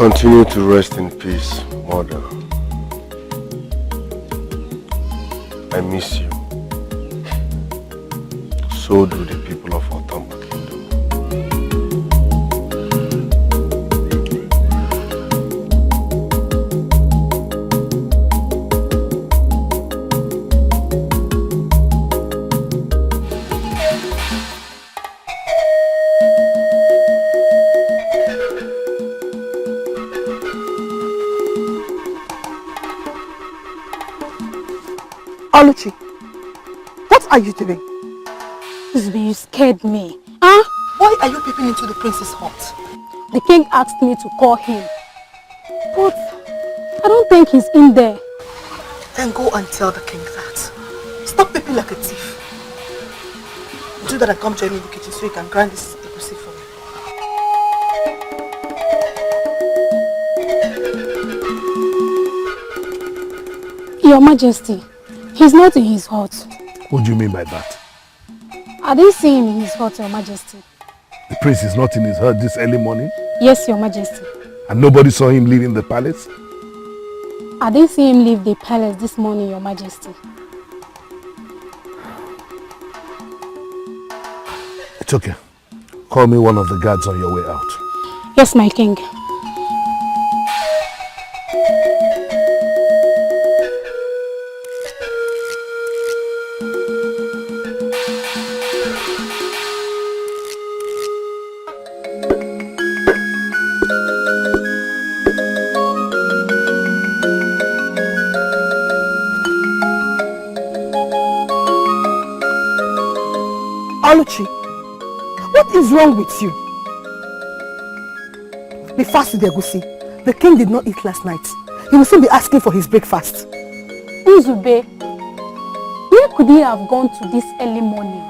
Continue to rest in peace, mother. I miss you. So do the people of Otamkpa Kingdom. Oluchi, what are you doing? Igwe, you scared me. Huh? Why are you peeping into the prince's hut? The king asked me to call him. But I don't think he's in there. Then go and tell the king that. Stop peeping like a thief. Do that and come join me in the kitchen so you can grind this egusi for me. Your Majesty, he's not in his hut. What do you mean by that? I didn't see him in his hut, Your Majesty. The prince is not in his hut this early morning? Yes, Your Majesty. And nobody saw him leaving the palace? I didn't see him leave the palace this morning, Your Majesty. It's okay. Call me one of the guards on your way out. Yes, my king. Oluchi, what is wrong with you? Be fast with the egusi. The king did not eat last night. He will soon be asking for his breakfast. Uzube, where could he have gone to this early morning?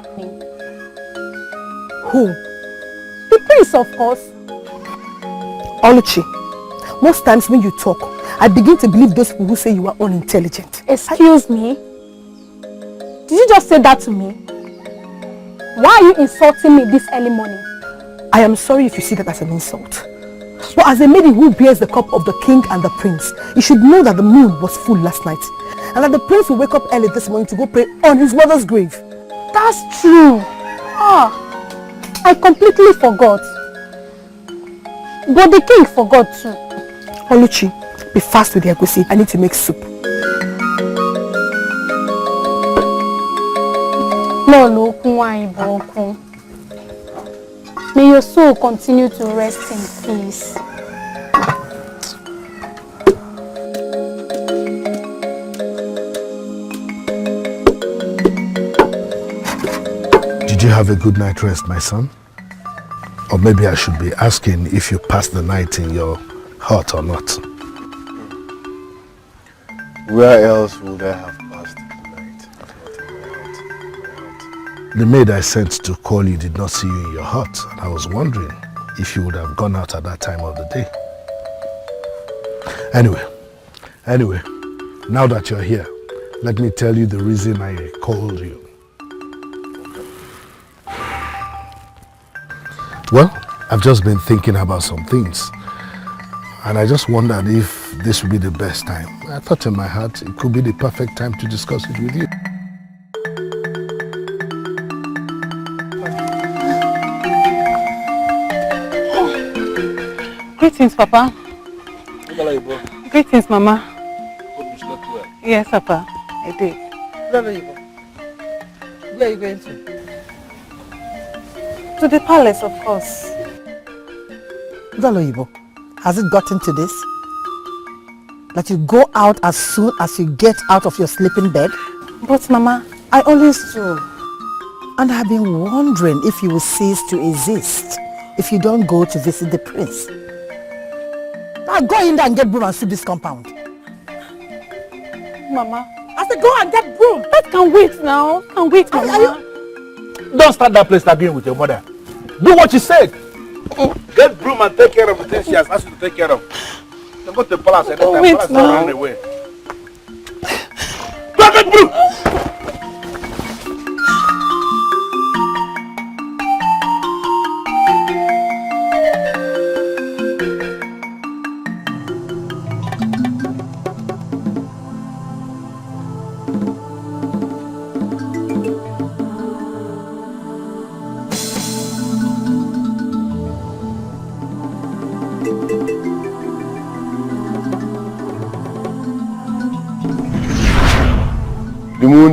Who? The prince, of course. Oluchi, most times when you talk, I begin to believe those people who say you are unintelligent. Excuse me? Did you just say that to me? Why are you insulting me this early morning? I am sorry if you see that as an insult. But as a maiden who bears the cup of the king and the prince, you should know that the moon was full last night. And that the prince will wake up early this morning to go pray on his mother's grave. That's true. I completely forgot. But the king forgot too. Oluchi, be fast with the egusi. I need to make soup. May your soul continue to rest in peace. Did you have a good night rest, my son? Or maybe I should be asking if you passed the night in your hut or not. Where else would I have passed the night? The maid I sent to call you did not see you in your hut, and I was wondering if you would have gone out at that time of the day. Anyway, now that you're here, let me tell you the reason I called you. Well, I've just been thinking about some things, and I just wondered if this would be the best time. I thought in my heart it could be the perfect time to discuss it with you. Greetings, Papa. Greetings, Mama. Hope you slept well. Yes, Papa. I did. Where are you going to? To the palace, of course. Daloyibo, has it gotten to this? That you go out as soon as you get out of your sleeping bed? But, Mama, I always do. And I've been wondering if you will cease to exist if you don't go to visit the prince. Now go in there and get broom and sweep this compound. Mama. I said go and get broom. That can wait now. Can wait, Mama. Don't start that place again with your mother. Do what she said. Get broom and take care of the things she has asked you to take care of. Don't go to the palace and let the palace run away. Go get broom!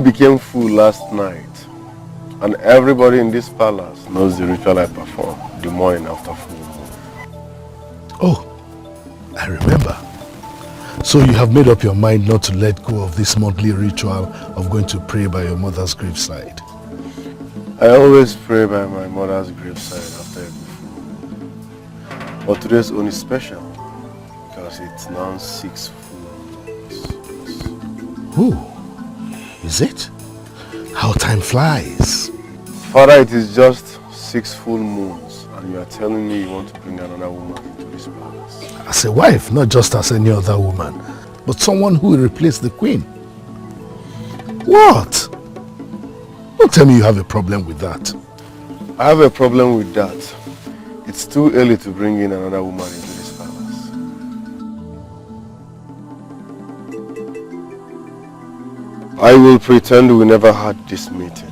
moon became full last night, and everybody in this palace knows the ritual I perform the morning after full moon. Oh, I remember. So you have made up your mind not to let go of this monthly ritual of going to pray by your mother's graveside. I always pray by my mother's graveside after every full moon. But today's only special because it's now 6 full moons. Oh, is it? How time flies. Father, it is just 6 full moons, and you are telling me you want to bring another woman into this palace. As a wife, not just as any other woman, but someone who will replace the queen. What? Don't tell me you have a problem with that. I have a problem with that. It's too early to bring in another woman into this palace. I will pretend we never had this meeting.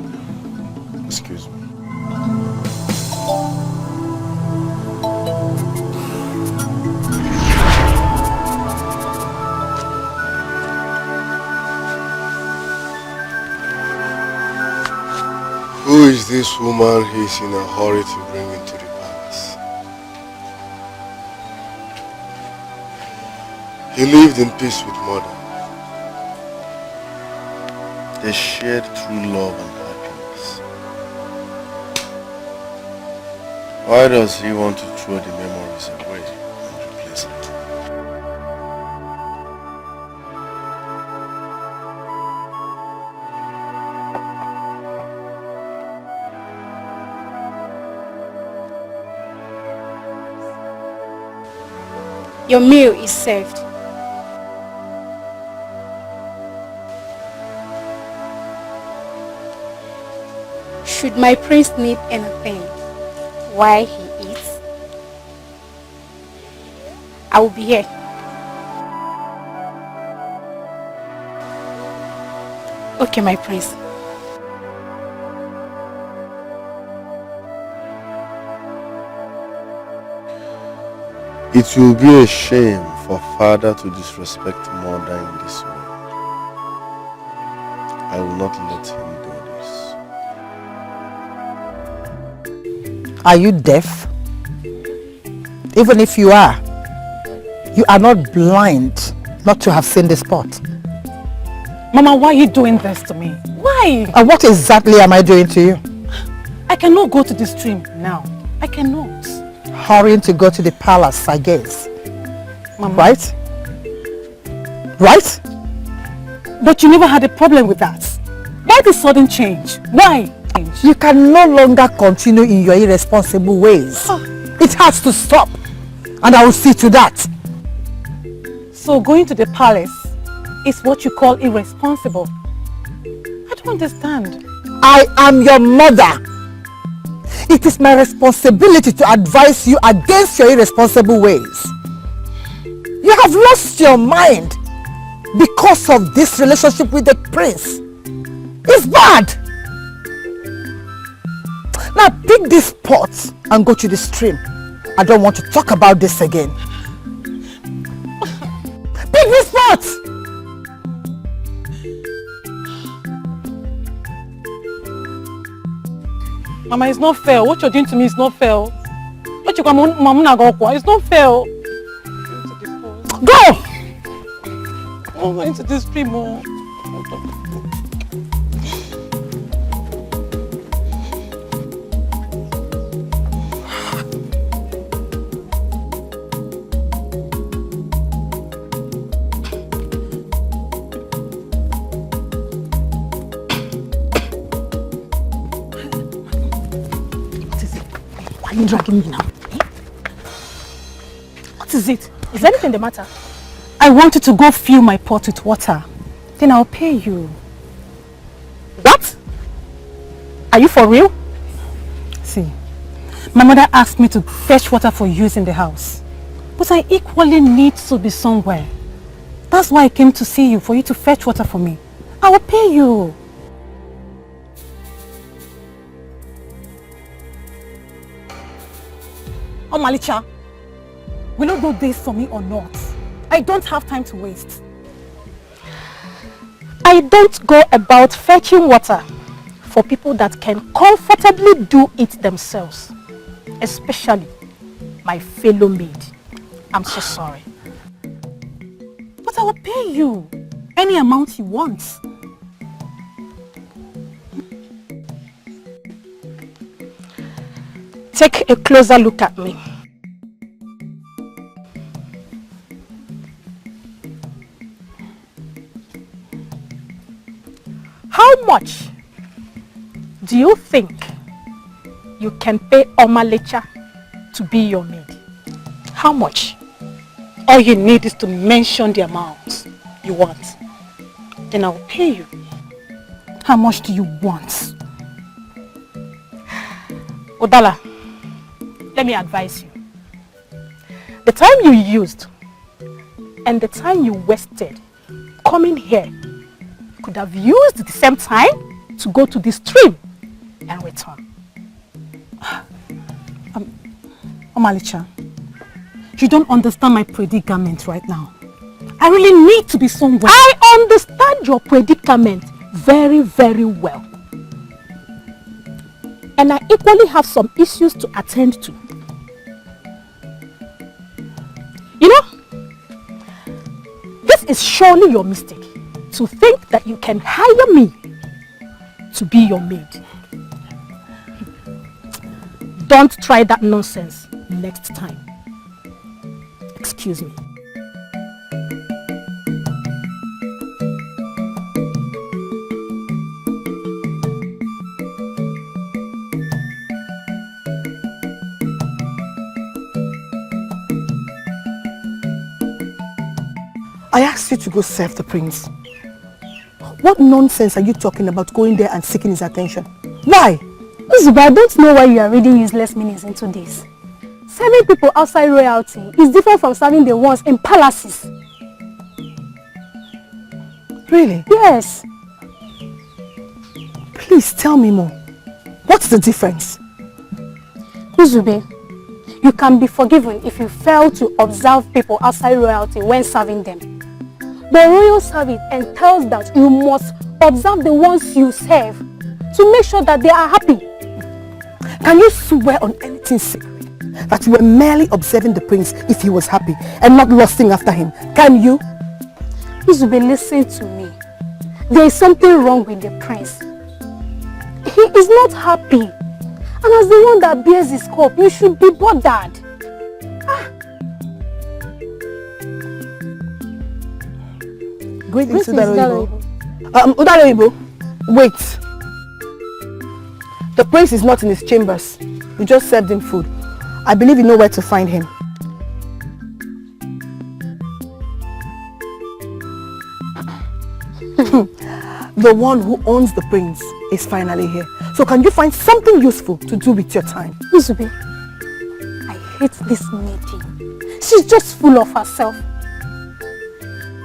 Excuse me. Who is this woman he's in a hurry to bring into the palace? He lived in peace with mother. They shared true love and happiness. Why does he want to throw the memories away and replace it? Your meal is served. Should my prince need anything while he eats, I will be here. Okay, my prince. It will be a shame for father to disrespect mother in this way. I will not let him do this. Are you deaf? Even if you are not blind not to have seen the spot. Mama, why are you doing this to me? Why? And what exactly am I doing to you? I cannot go to the stream now. I cannot. Hurrying to go to the palace, I guess. Mama. Right? Right? But you never had a problem with that. Why the sudden change? Why? You can no longer continue in your irresponsible ways. It has to stop. And I will see to that. So going to the palace is what you call irresponsible? I don't understand. I am your mother. It is my responsibility to advise you against your irresponsible ways. You have lost your mind because of this relationship with the prince. It's bad. Now pick this pot and go to the stream. I don't want to talk about this again. Pick this pot! Mama, it's not fair. What you're doing to me is not fair. What you come on, it's not fair. Go! I'm going to this stream. Why are you dragging me now? What is it? Is anything the matter? I wanted to go fill my pot with water. Then I'll pay you. What? Are you for real? See, my mother asked me to fetch water for use in the house. But I equally need to be somewhere. That's why I came to see you, for you to fetch water for me. I will pay you. Oh, Malicha, will you do this for me or not? I don't have time to waste. I don't go about fetching water for people that can comfortably do it themselves. Especially my fellow maid. I'm so sorry. But I will pay you any amount you want. Take a closer look at me. How much do you think you can pay Omalecha to be your maid? How much? All you need is to mention the amount you want. Then I will pay you. How much do you want? Odala, let me advise you. The time you used and the time you wasted coming here, you could have used the same time to go to the stream and return. Omalicha, you don't understand my predicament right now. I really need to be somewhere. I understand your predicament very, very well. And I equally have some issues to attend to. You know, this is surely your mistake to think that you can hire me to be your maid. Don't try that nonsense next time. Excuse me. I asked you to go serve the prince. What nonsense are you talking about going there and seeking his attention? Why? Uzuba, I don't know why you are reading useless meanings into this. Serving people outside royalty is different from serving the ones in palaces. Really? Yes. Please tell me more. What's the difference? Uzube, you can be forgiven if you fail to observe people outside royalty when serving them. The royal service entails that you must observe the ones you serve to make sure that they are happy. Can you swear on anything sacred that you were merely observing the prince if he was happy and not lusting after him? Can you? Uzube, listen to me. There is something wrong with the prince. He is not happy. And as the one that bears his cup, you should be bothered. Greetings, Udaloyibo. Udaloyibo, wait. The prince is not in his chambers. You just served him food. I believe you know where to find him. The one who owns the prince is finally here. So can you find something useful to do with your time? Uzube, I hate this lady. She's just full of herself.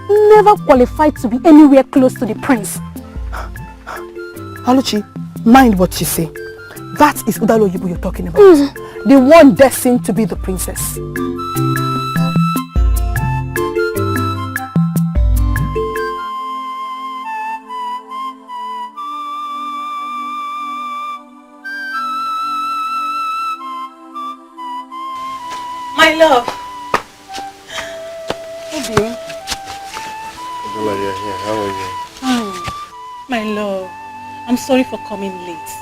Never qualified to be anywhere close to the prince. Aluchi, mind what you say. That is Udaloyibo you're talking about. The one destined to be the princess. My love. Hey, dear. Adela, you're here. How are you? My love, I'm sorry for coming late.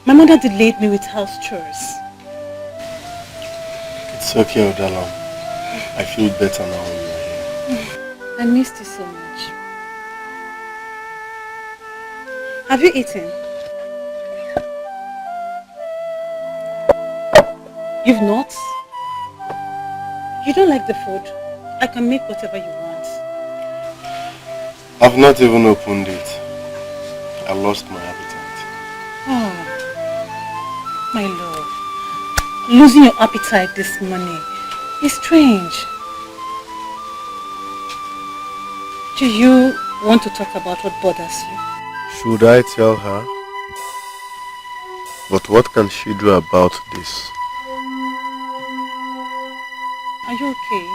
My mother delayed me with house chores. It's okay, Odala. I feel better now when you're here. I missed you so much. Have you eaten? You've not? You don't like the food? I can make whatever you want. I've not even opened it. I lost my appetite. Oh, my love. Losing your appetite this morning is strange. Do you want to talk about what bothers you? Should I tell her? But what can she do about this? Are you okay?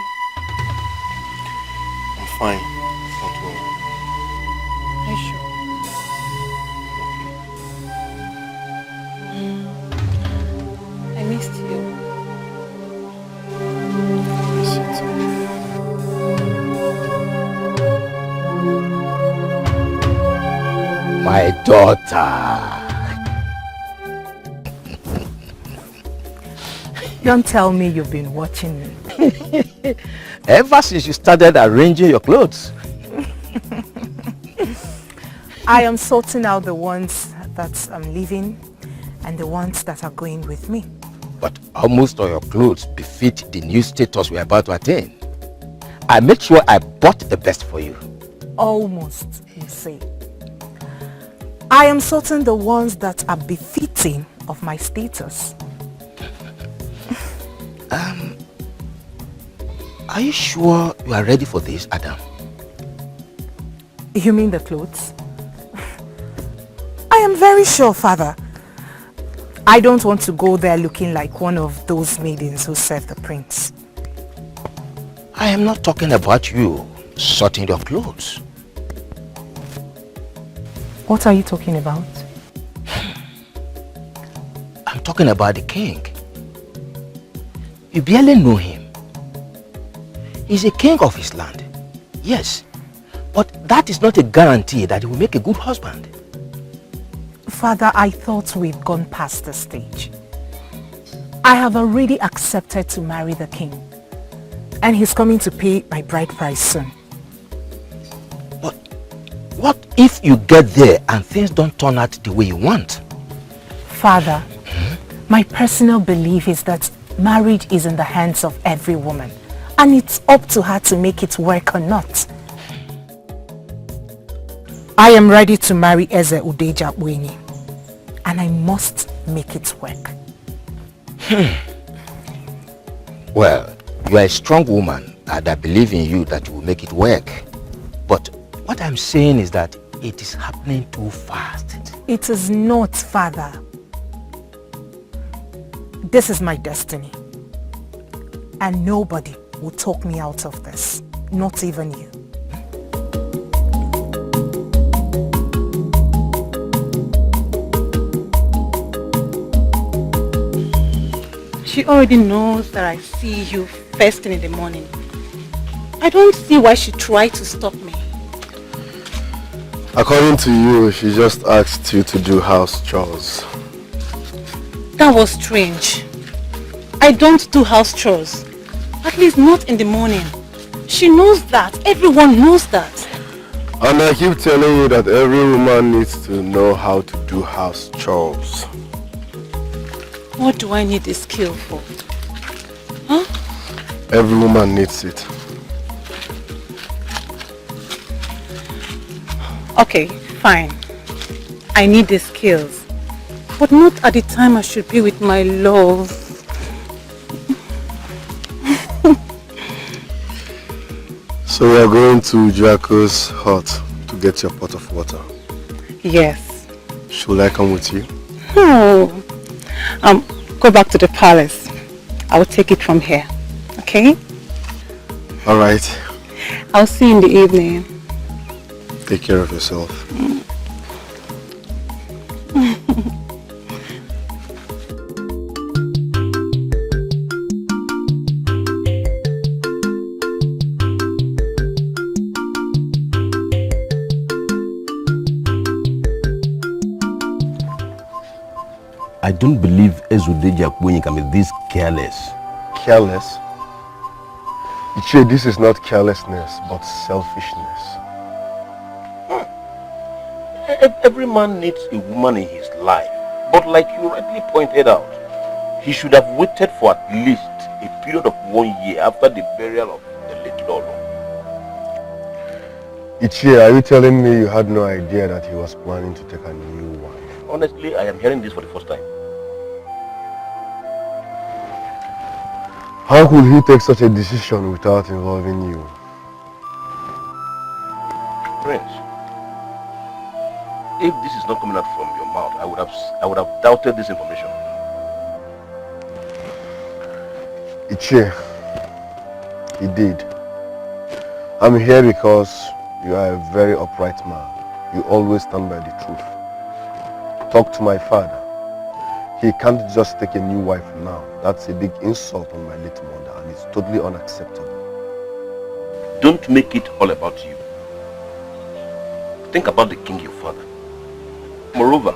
I'm fine. Don't worry. Are you sure? missed you. My daughter. Don't tell me you've been watching me. Ever since you started arranging your clothes. I am sorting out the ones that I'm leaving and the ones that are going with me. But almost all your clothes befit the new status we're about to attain. I made sure I bought the best for you. Almost, you say. I am sorting the ones that are befitting of my status. Are you sure you are ready for this, Adam? You mean the clothes? I am very sure, Father. I don't want to go there looking like one of those maidens who serve the prince. I am not talking about you sorting your clothes. What are you talking about? I'm talking about the king. You barely know him. He's a king of his land. Yes, but that is not a guarantee that he will make a good husband. Father, I thought we'd gone past the stage. I have already accepted to marry the king. And he's coming to pay my bride price soon. But what if you get there and things don't turn out the way you want? Father, my personal belief is that marriage is in the hands of every woman. And it's up to her to make it work or not. I am ready to marry Eze Ejiakpu, and I must make it work. Well, you are a strong woman and I believe in you that you will make it work. But what I'm saying is that it is happening too fast. It is not, Father. This is my destiny. And nobody will talk me out of this. Not even you. She already knows that I see you first thing in the morning. I don't see why she tried to stop me. According to you, she just asked you to do house chores. That was strange. I don't do house chores. At least not in the morning. She knows that. Everyone knows that. And I keep telling you that every woman needs to know how to do house chores. What do I need this skill for? Huh? Every woman needs it. Okay, fine. I need the skills. But not at the time I should be with my love. So we are going to Ejiakpu's hut to get your pot of water. Yes. Should I come with you? Oh. Go back to the palace. I will take it from here. Okay? All right. I'll see you in the evening. Take care of yourself. I don't believe Ejiakpu can be this careless. Careless? Ichie, this is not carelessness, but selfishness. Every man needs a woman in his life. But like you rightly pointed out, he should have waited for at least a period of 1 year after the burial of the late Lolo. Ichie, are you telling me you had no idea that he was planning to take a new wife? Honestly, I am hearing this for the first time. How could he take such a decision without involving you? Prince, if this is not coming out from your mouth, I would have doubted this information. Ichie, he did. I'm here because you are a very upright man. You always stand by the truth. Talk to my father. He can't just take a new wife now. That's a big insult on my late mother and it's totally unacceptable. Don't make it all about you. Think about the king, your father. Moreover,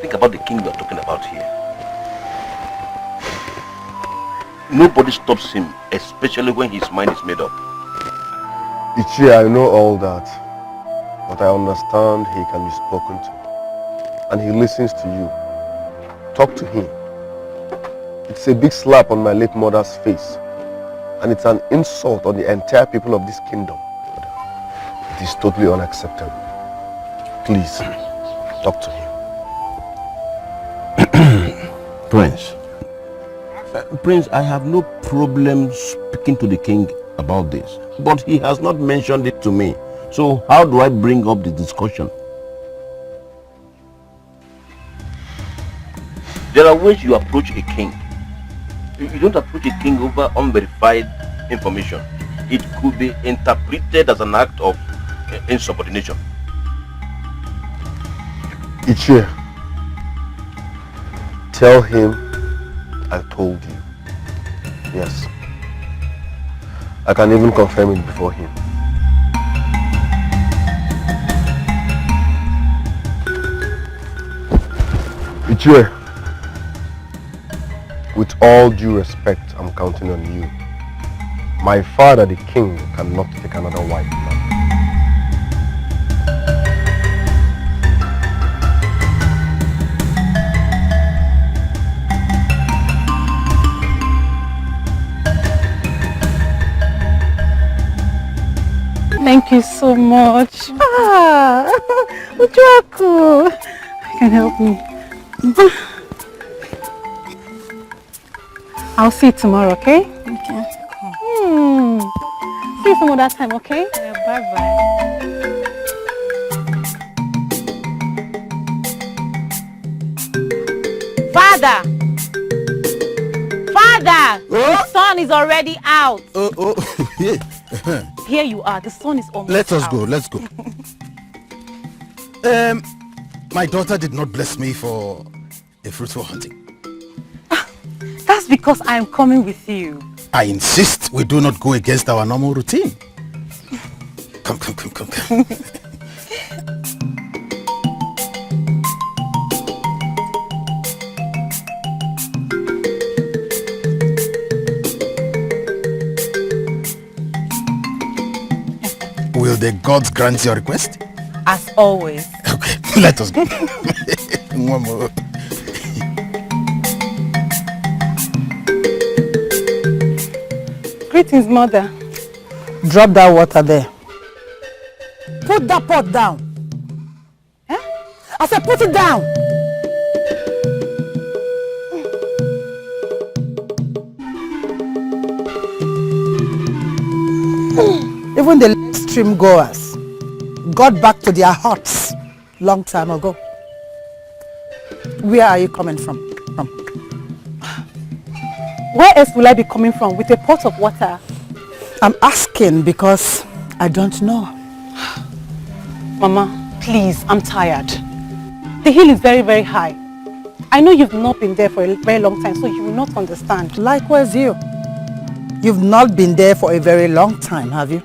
think about the king we are talking about here. Nobody stops him, especially when his mind is made up. Ichie, I know all that, but I understand he can be spoken to. And he listens to you. Talk to him. It's a big slap on my late mother's face. And it's an insult on the entire people of this kingdom. It is totally unacceptable. Please, talk to him. Prince. Prince, I have no problem speaking to the king about this. But he has not mentioned it to me. So how do I bring up the discussion? There are ways you approach a king. You don't approach a king over unverified information. It could be interpreted as an act of insubordination. Ichie, tell him I told you. Yes. I can even confirm it before him. Ichie, with all due respect, I'm counting on you. My father, the king, cannot take another wife now. Thank you so much. Ejiakpu. You can help me. I'll see you tomorrow, okay? Okay. See you some other time, okay? Yeah, bye-bye. Father! Father! The sun is already out. Yeah. Here you are. The sun is almost Let us out. go. Let's go. My daughter did not bless me for a fruitful hunting. That's because I am coming with you. I insist we do not go against our normal routine. Come. Will the gods grant your request? As always. Okay, let us go. One more. Greetings, mother. Drop that water there. Put that pot down. Eh? I said put it down. Even the stream goers got back to their huts long time ago. Where are you coming from? Where else will I be coming from with a pot of water? I'm asking because I don't know. Mama, please, I'm tired. The hill is very, very high. I know you've not been there for a very long time, so you will not understand. Likewise you. You've not been there for a very long time, have you?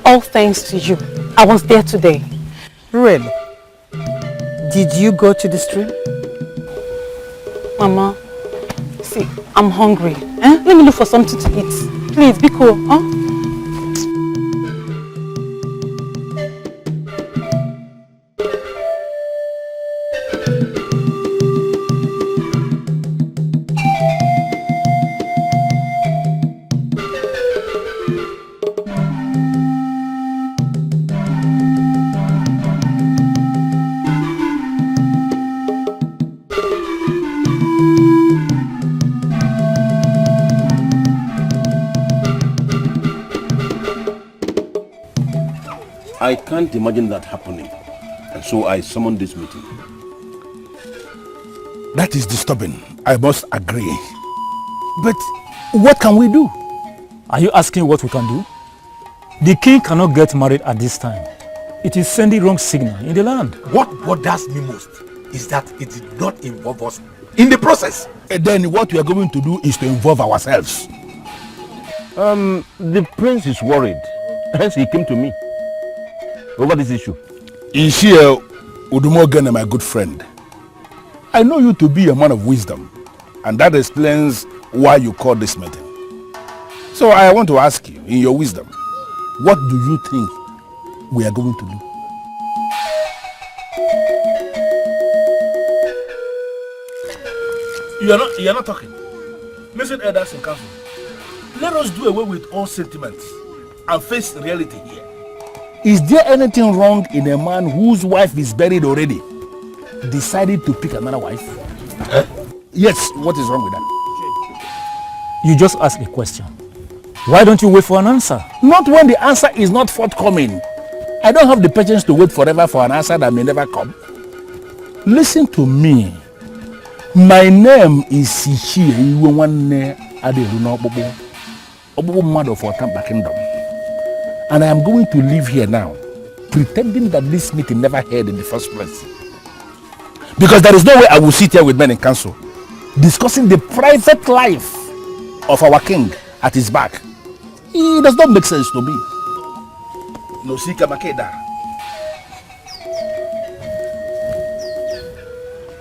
All thanks to you. I was there today. Really? Did you go to the stream? Mama, see, I'm hungry. Let me look for something to eat. Please, be cool. Huh? I can't imagine that happening. And so I summoned this meeting. That is disturbing, I must agree. But what can we do? Are you asking what we can do? The king cannot get married at this time. It is sending wrong signal in the land. What bothers me most is that it did not involve us in the process. And then what we are going to do is to involve ourselves. The prince is worried. Hence he came to me over this issue. Ishia Udumogen, my good friend, I know you to be a man of wisdom, and that explains why you called this meeting. So I want to ask you, in your wisdom, what do you think we are going to do? You are not talking. Listen, elders in council. Let us do away with all sentiments and face reality here. Is there anything wrong in a man whose wife is buried already decided to pick another wife? Yes, what is wrong with that? You just asked a question. Why don't you wait for an answer? Not when the answer is not forthcoming. I don't have the patience to wait forever for an answer that may never come. Listen to me. My name is Ichie Iwe Aderuno Obobo Mother of Otamkpa Kingdom. And I am going to live here now, pretending that this meeting never held in the first place. Because there is no way I will sit here with men in council, discussing the private life of our king at his back. It does not make sense to me. No, Sika Makeda.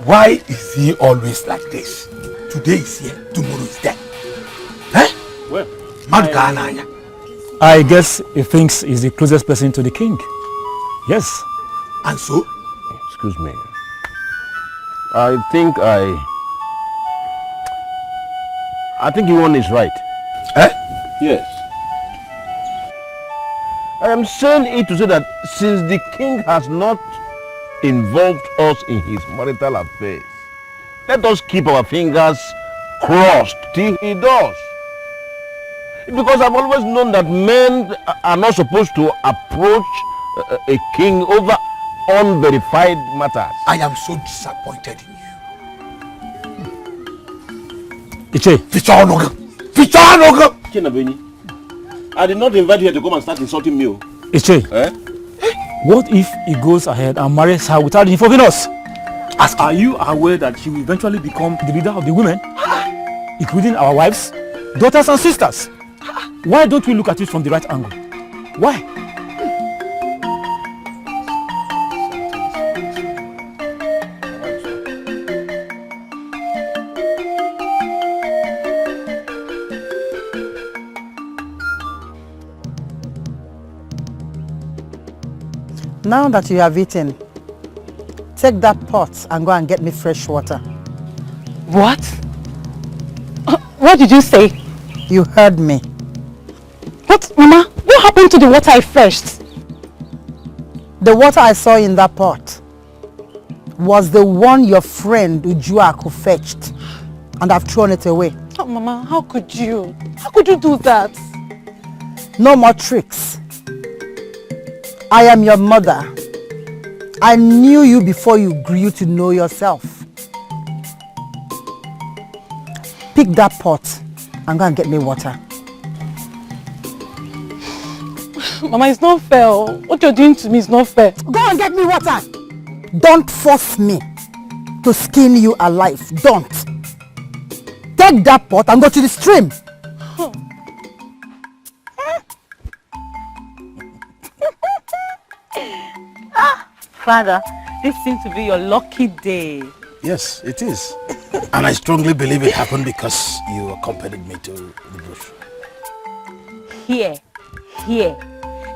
Why is he always like this? Today is here, tomorrow is there. Eh? Well, I guess he thinks he's the closest person to the king. Yes. And so? Excuse me. I think Iwan is right. Eh? Yes. I am saying it to say that since the king has not involved us in his marital affairs, let us keep our fingers crossed till he does. Because I've always known that men are not supposed to approach a king over unverified matters. I am so disappointed in you. Iche. I did not invite you to come and start insulting me. Iche. Eh? What if he goes ahead and marries her without informing us? Are you aware that she will eventually become the leader of the women, including our wives, daughters and sisters? Why don't we look at it from the right angle? Why? Now that you have eaten, take that pot and go and get me fresh water. What? What did you say? You heard me. What, Mama? What happened to the water I fetched? The water I saw in that pot was the one your friend Ejiakpu fetched, and I've thrown it away. Oh, Mama, how could you? How could you do that? No more tricks. I am your mother. I knew you before you grew to know yourself. Pick that pot and go and get me water. Mama, it's not fair. What you're doing to me is not fair. Go and get me water. Don't force me to skin you alive. Don't. Take that pot and go to the stream. Father, this seems to be your lucky day. Yes, it is. And I strongly believe it happened because you accompanied me to the bush. Here.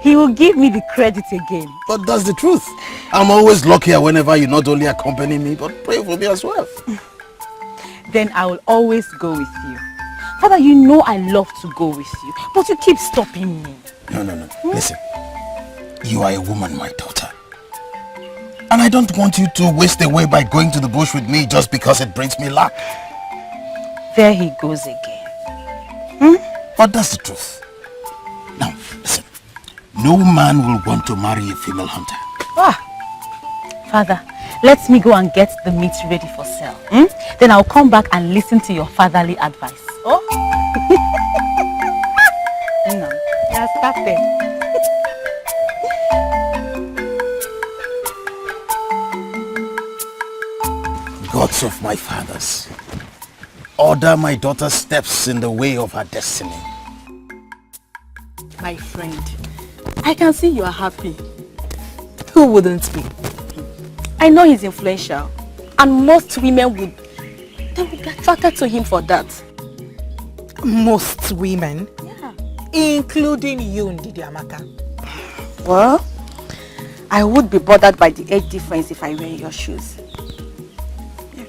He will give me the credit again. But that's the truth. I'm always luckier whenever you not only accompany me, but pray for me as well. Then I will always go with you. Father, you know I love to go with you, but you keep stopping me. No. Listen, you are a woman, my daughter. And I don't want you to waste away by going to the bush with me just because it brings me luck. There he goes again. But that's the truth. Now, listen. No man will want to marry a female hunter. Father, let me go and get the meat ready for sale. Then I'll come back and listen to your fatherly advice. Oh? No. Yeah, start there. gods of my fathers, order my daughter's steps in the way of her destiny. My friend, I can see you are happy. Who wouldn't be? I know he's influential, and most women would be attracted to him for that. Most women? Yeah. Including you, Ndidiamaka. Well, I would be bothered by the age difference if I wear your shoes. Yeah.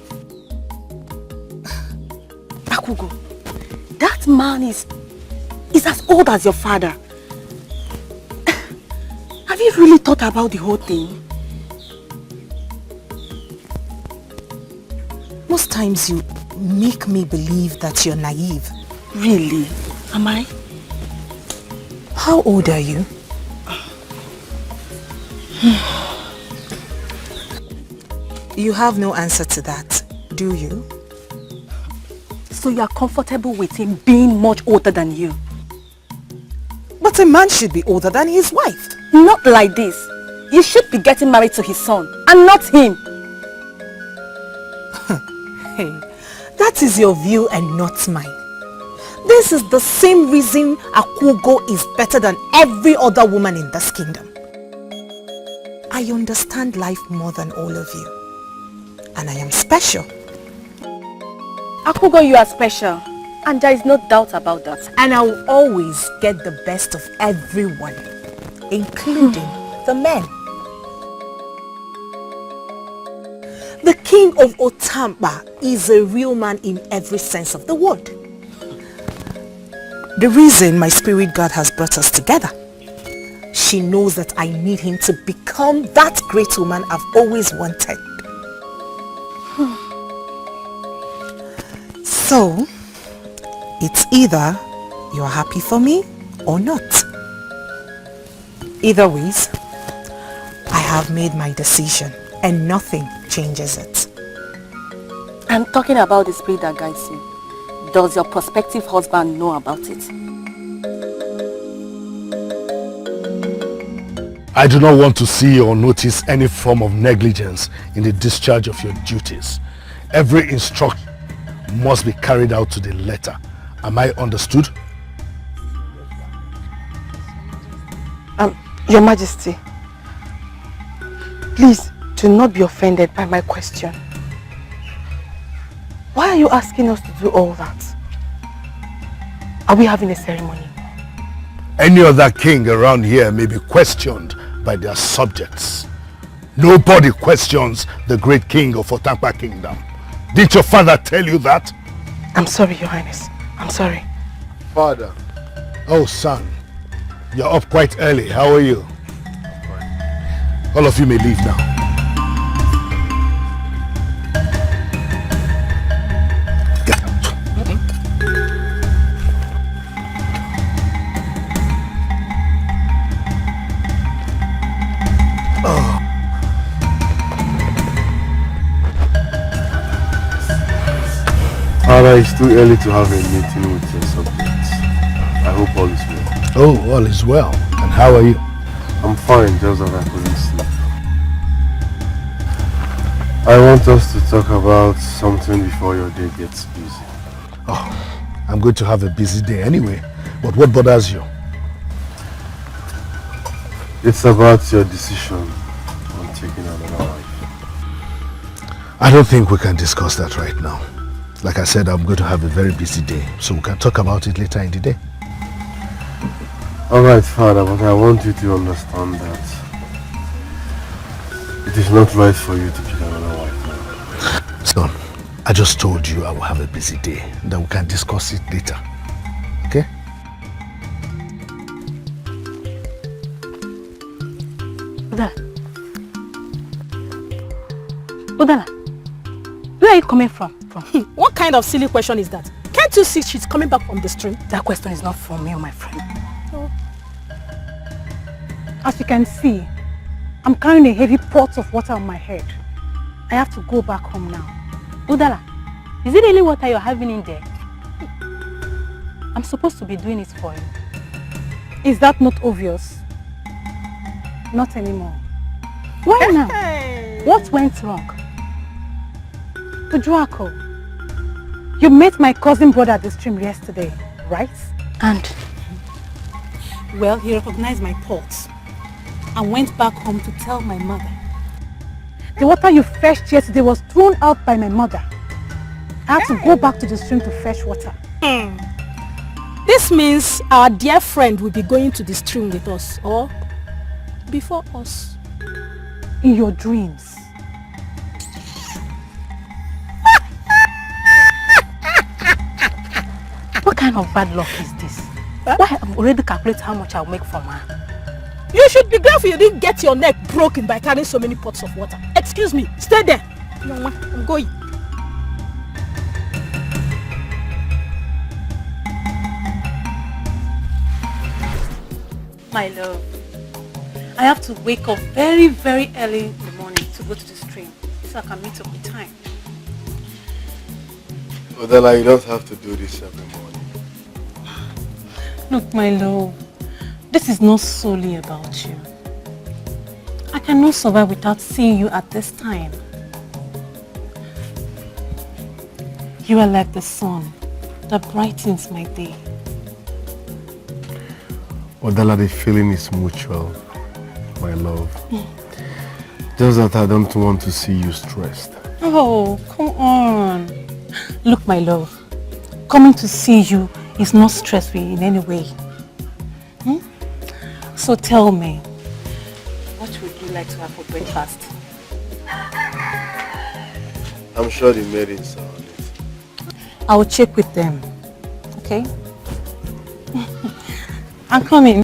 Akugo, that man is as old as your father. Have you really thought about the whole thing? Most times you make me believe that you're naive. Really? Am I? How old are you? You have no answer to that, do you? So you are comfortable with him being much older than you? But a man should be older than his wife. Not like this. You should be getting married to his son and not him. Hey, that is your view and not mine. This is the same reason Akugo is better than every other woman in this kingdom. I understand life more than all of you. And I am special. Akugo, you are special. And there is no doubt about that. And I will always get the best of everyone, including the men. The king of Otamkpa is a real man in every sense of the word. The reason my spirit God has brought us together. She knows that I need him to become that great woman I've always wanted. So, it's either you're happy for me or not. Either ways, I have made my decision and nothing changes it. I'm talking about the spirit that guides you. Does your prospective husband know about it? I do not want to see or notice any form of negligence in the discharge of your duties. Every instruction must be carried out to the letter. Am I understood? Your Majesty, please do not be offended by my question. Why are you asking us to do all that? Are we having a ceremony? Any other king around here may be questioned by their subjects. Nobody questions the great king of Otamkpa kingdom. Didn't your father tell you that? I'm sorry, Your Highness. I'm sorry. Father. Oh, son. You're up quite early. How are you? All of you may leave now. Get out. Oh. Father, it's too early to have a meeting with your subjects. I hope all is well. Oh, all is well. And how are you? I'm fine, just that I couldn't sleep. I want us to talk about something before your day gets busy. Oh, I'm going to have a busy day anyway. But what bothers you? It's about your decision on taking another wife. I don't think we can discuss that right now. Like I said, I'm going to have a very busy day, so we can talk about it later in the day. Alright, Father, but I want you to understand that it is not right for you to pick another wife now. Son, I just told you I will have a busy day, that we can discuss it later. Okay? Udala, where are you coming from? What kind of silly question is that? Can't you see she's coming back from the stream? That question is not for me, my friend. Oh. As you can see, I'm carrying a heavy pot of water on my head. I have to go back home now. Udala, is it really water you're having in there? I'm supposed to be doing it for you. Is that not obvious? Not anymore. Why now? What went wrong? Ejiakpu, you met my cousin brother at the stream yesterday, right? And, well, he recognized my thoughts and went back home to tell my mother. The water you fetched yesterday was thrown out by my mother. I had to go back to the stream to fetch water. This means our dear friend will be going to the stream with us, or before us. In your dreams. What kind of bad luck is this? Why I've already calculated how much I'll make from her? You should be grateful you didn't get your neck broken by carrying so many pots of water. Excuse me, stay there. No, I'm going. My love, I have to wake up very, very early in the morning to go to the stream so I can meet up with time. Odella, you don't have to do this every morning. Look, my love, this is not solely about you. I cannot survive without seeing you at this time. You are like the sun that brightens my day. Odella, the feeling is mutual, my love. Just that I don't want to see you stressed. Oh, come on. Look, my love, coming to see you is not stressful in any way. So tell me, what would you like to have for breakfast? I'm sure the maidens are on it. I will check with them, okay? I'm coming.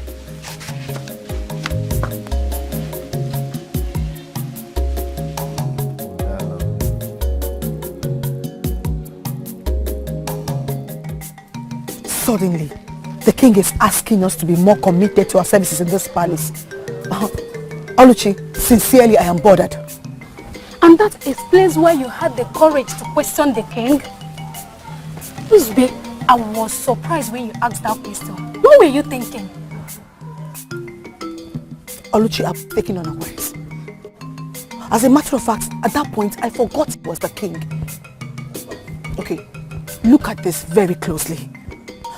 Suddenly, the king is asking us to be more committed to our services in this palace. Oluchi, sincerely, I am bothered. And that explains why you had the courage to question the king. Igwe, I was surprised when you asked that question. What were you thinking? Oluchi, I'm taking unawares. As a matter of fact, at that point, I forgot he was the king. Okay, look at this very closely.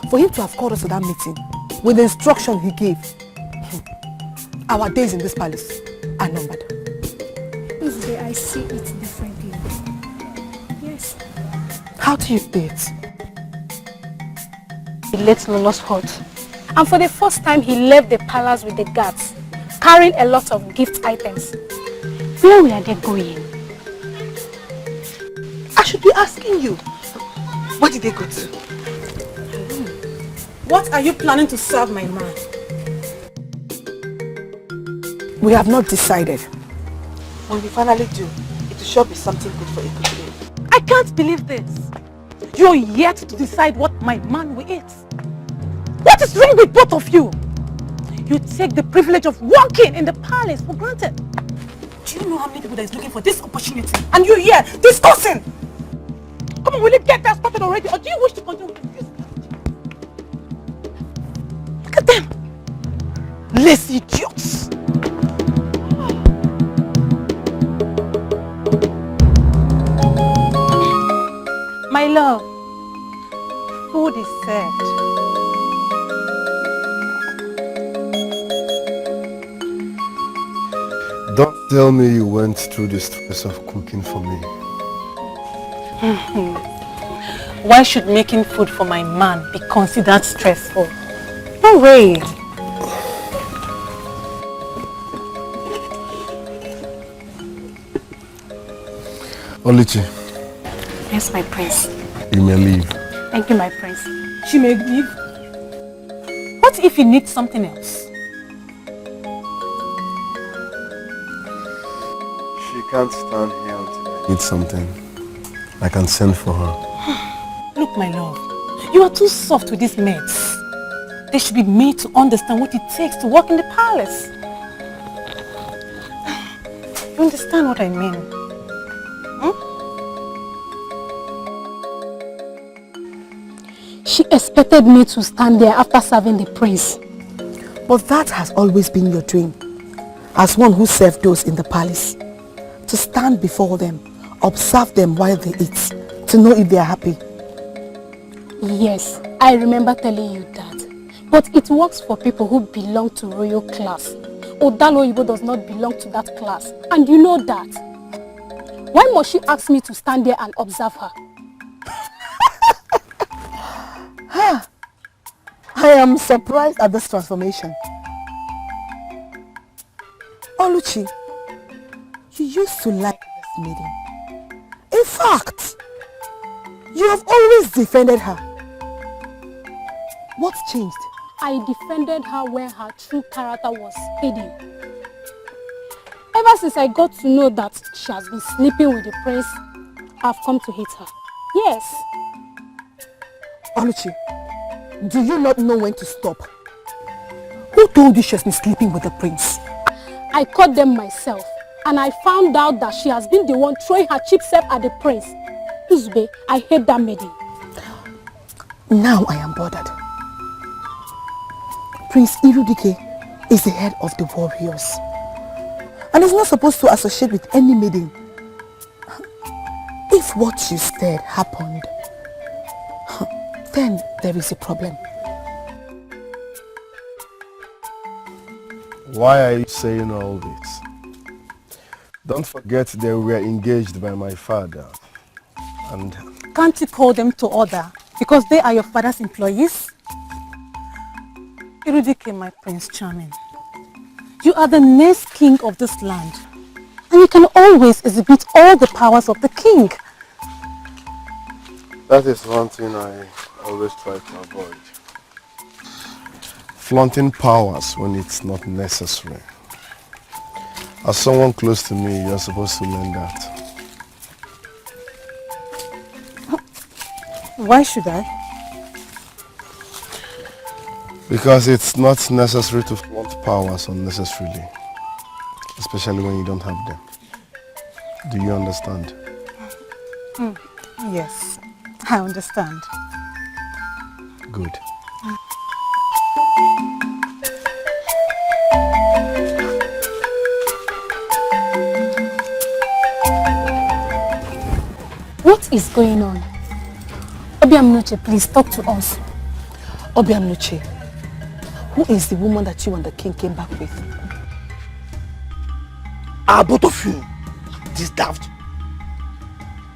For him to have called us to that meeting, with the instruction he gave, our days in this palace are numbered. Igwe, I see it differently. Yes. How do you see it? He left Lolo's hut. And for the first time, he left the palace with the guards, carrying a lot of gift items. Where were they going? I should be asking you. Where did they go to? What are you planning to serve my man? We have not decided. When we finally do, it will sure be something good for Igwe. I can't believe this. You're yet to decide what my man will eat. What is wrong with both of you? You take the privilege of walking in the palace for granted. Do you know how many people that is looking for this opportunity? And you're here discussing! Come on, will you get that started already? Or do you wish to continue with this? Look at them! Lazy idiots! My love, food is served. Don't tell me you went through the stress of cooking for me. Why should making food for my man be considered stressful? No way. Oluchi. Yes, my prince. You may leave. Thank you, my prince. She may leave. What if he needs something else? She can't stand here until I need something. I can send for her. Look, my love, you are too soft with these maids. They should be made to understand what it takes to work in the palace. You understand what I mean? She expected me to stand there after serving the prince. But that has always been your dream, as one who served those in the palace. To stand before them, observe them while they eat to know if they are happy. Yes, I remember telling you that. But it works for people who belong to royal class. Odalo Igbo does not belong to that class. And you know that. Why must she ask me to stand there and observe her? I am surprised at this transformation. Oluchi, you used to like this meeting. In fact, you have always defended her. What changed? I defended her where her true character was hidden. Ever since I got to know that she has been sleeping with the prince, I've come to hate her. Yes. Oluchi, do you not know when to stop? Who told you she has been sleeping with the prince? I caught them myself, and I found out that she has been the one throwing her cheap self at the prince. Uzbe, I hate that maiden. Now I am bothered. Prince Dikeh is the head of the warriors, and is not supposed to associate with any maiden. If what you said happened, then there is a problem. Why are you saying all this? Don't forget they were engaged by my father. And Can't you call them to order? Because they are your father's employees? Dikeh, my Prince Charming, you are the next king of this land. And you can always exhibit all the powers of the king. that is one thing I always try to avoid. Flaunting powers when it's not necessary. As someone close to me, you're supposed to learn that. Why should I? Because it's not necessary to flaunt powers unnecessarily, especially when you don't have them. Do you understand? Yes, I understand. Good. What is going on? Obiamunuche, please talk to us. Obiamunuche, who is the woman that you and the king came back with? Are both of you this daft?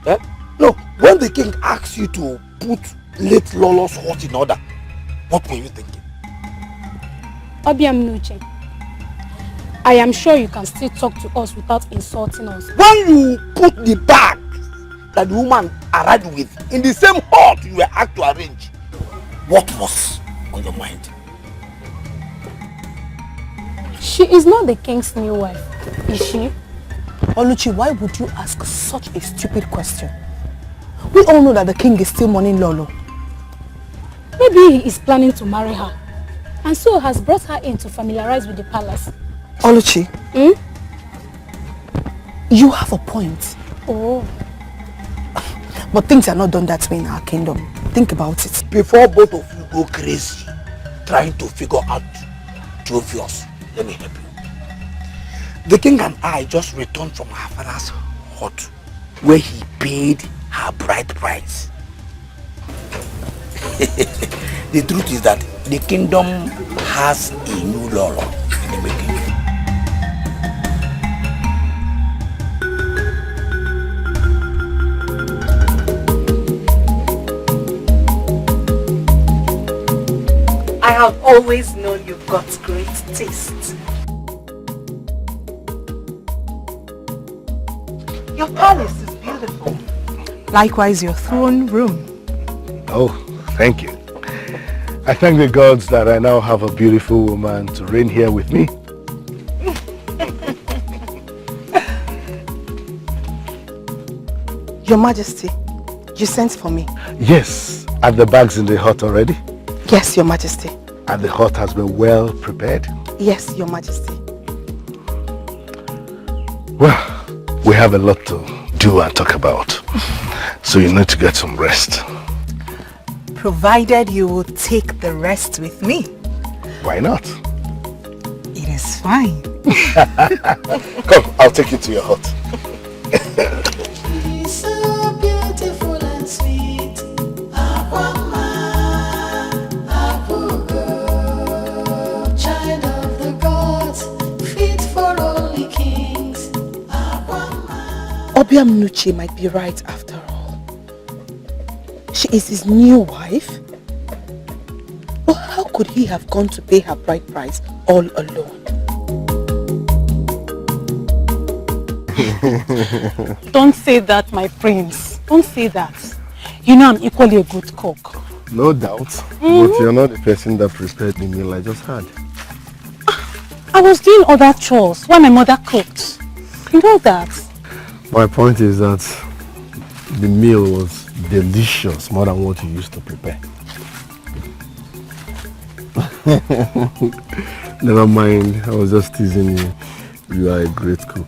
Eh? No, when the king asks you to put late Lolo's heart in order, what were you thinking? Obiamunuche, I am sure you can still talk to us without insulting us. When you put the bag that the woman arrived with in the same hut you were asked to arrange, what was on your mind? She is not the king's new wife, is she? Oluchi, why would you ask such a stupid question? We all know that the king is still mourning Lolo. Maybe he is planning to marry her, and so has brought her in to familiarize with the palace. Oluchi, you have a point. Oh. But things are not done that way in our kingdom. Think about it. Before both of you go crazy trying to figure out the obvious, let me help you. The king and I just returned from our father's hut where he paid her bride price. The truth is that the kingdom has a new Lolo in the making. I have always known you've got great taste. Your palace is beautiful. Likewise, your throne room. Oh, thank you. I thank the gods that I now have a beautiful woman to reign here with me. Your Majesty, you sent for me. Yes, are the bags in the hut already? Yes, Your Majesty. And the hut has been well prepared? Yes, Your Majesty. Well, we have a lot to do and talk about. So you need to get some rest. Provided you will take the rest with me. Why not? It is fine. Come, I'll take you to your hut. Obiamunuche might be right after all. She is his new wife. But how could he have gone to pay her bride price all alone? Don't say that, my prince. Don't say that. You know I'm equally a good cook. No doubt. But you're not the person that prepared the meal I just had. I was doing other chores while my mother cooked. You know that. My point is that the meal was delicious, more than what you used to prepare. Never mind, I was just teasing you. You are a great cook.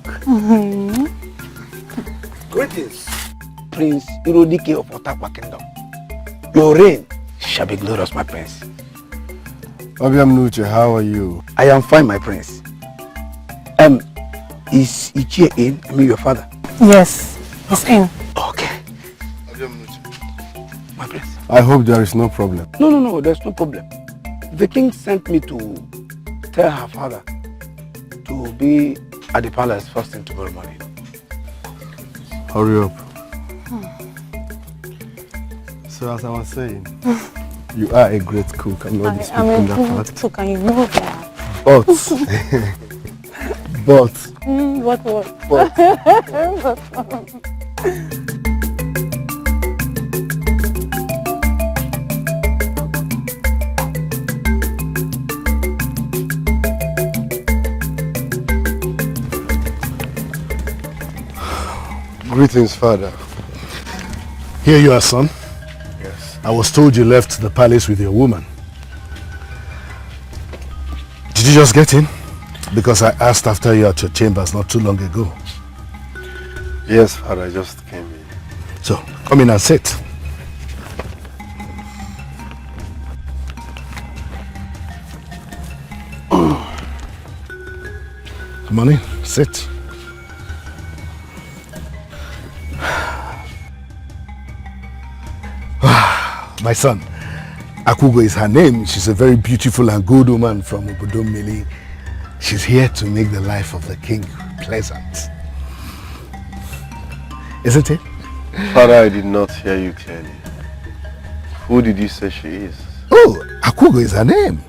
Greetings, Prince Dikeh of Otamkpa Kingdom. Your reign shall be glorious, my prince. Obiamunuche, how are you? I am fine, my prince. Is Ichie in? I mean, your father? Yes, he's in. Okay. My prince. I hope there is no problem. No, there's no problem. The king sent me to tell her father to be at the palace first thing tomorrow morning. Hurry up. So as I was saying, you are a great cook. I'm not disputing that I'm a part. good cook and you know that. But Greetings, father. Here you are, son. Yes. I was told you left the palace with your woman. Did you just get in? Because I asked after you at your chambers not too long ago. Yes, father, I just came in. So, come in and sit. Come on in, sit. My son, Akugo is her name. She's a very beautiful and good woman from Obodomili. She's here to make the life of the king pleasant. Isn't it? Father, I did not hear you clearly. Who did you say she is? Oh, Akugo is her name.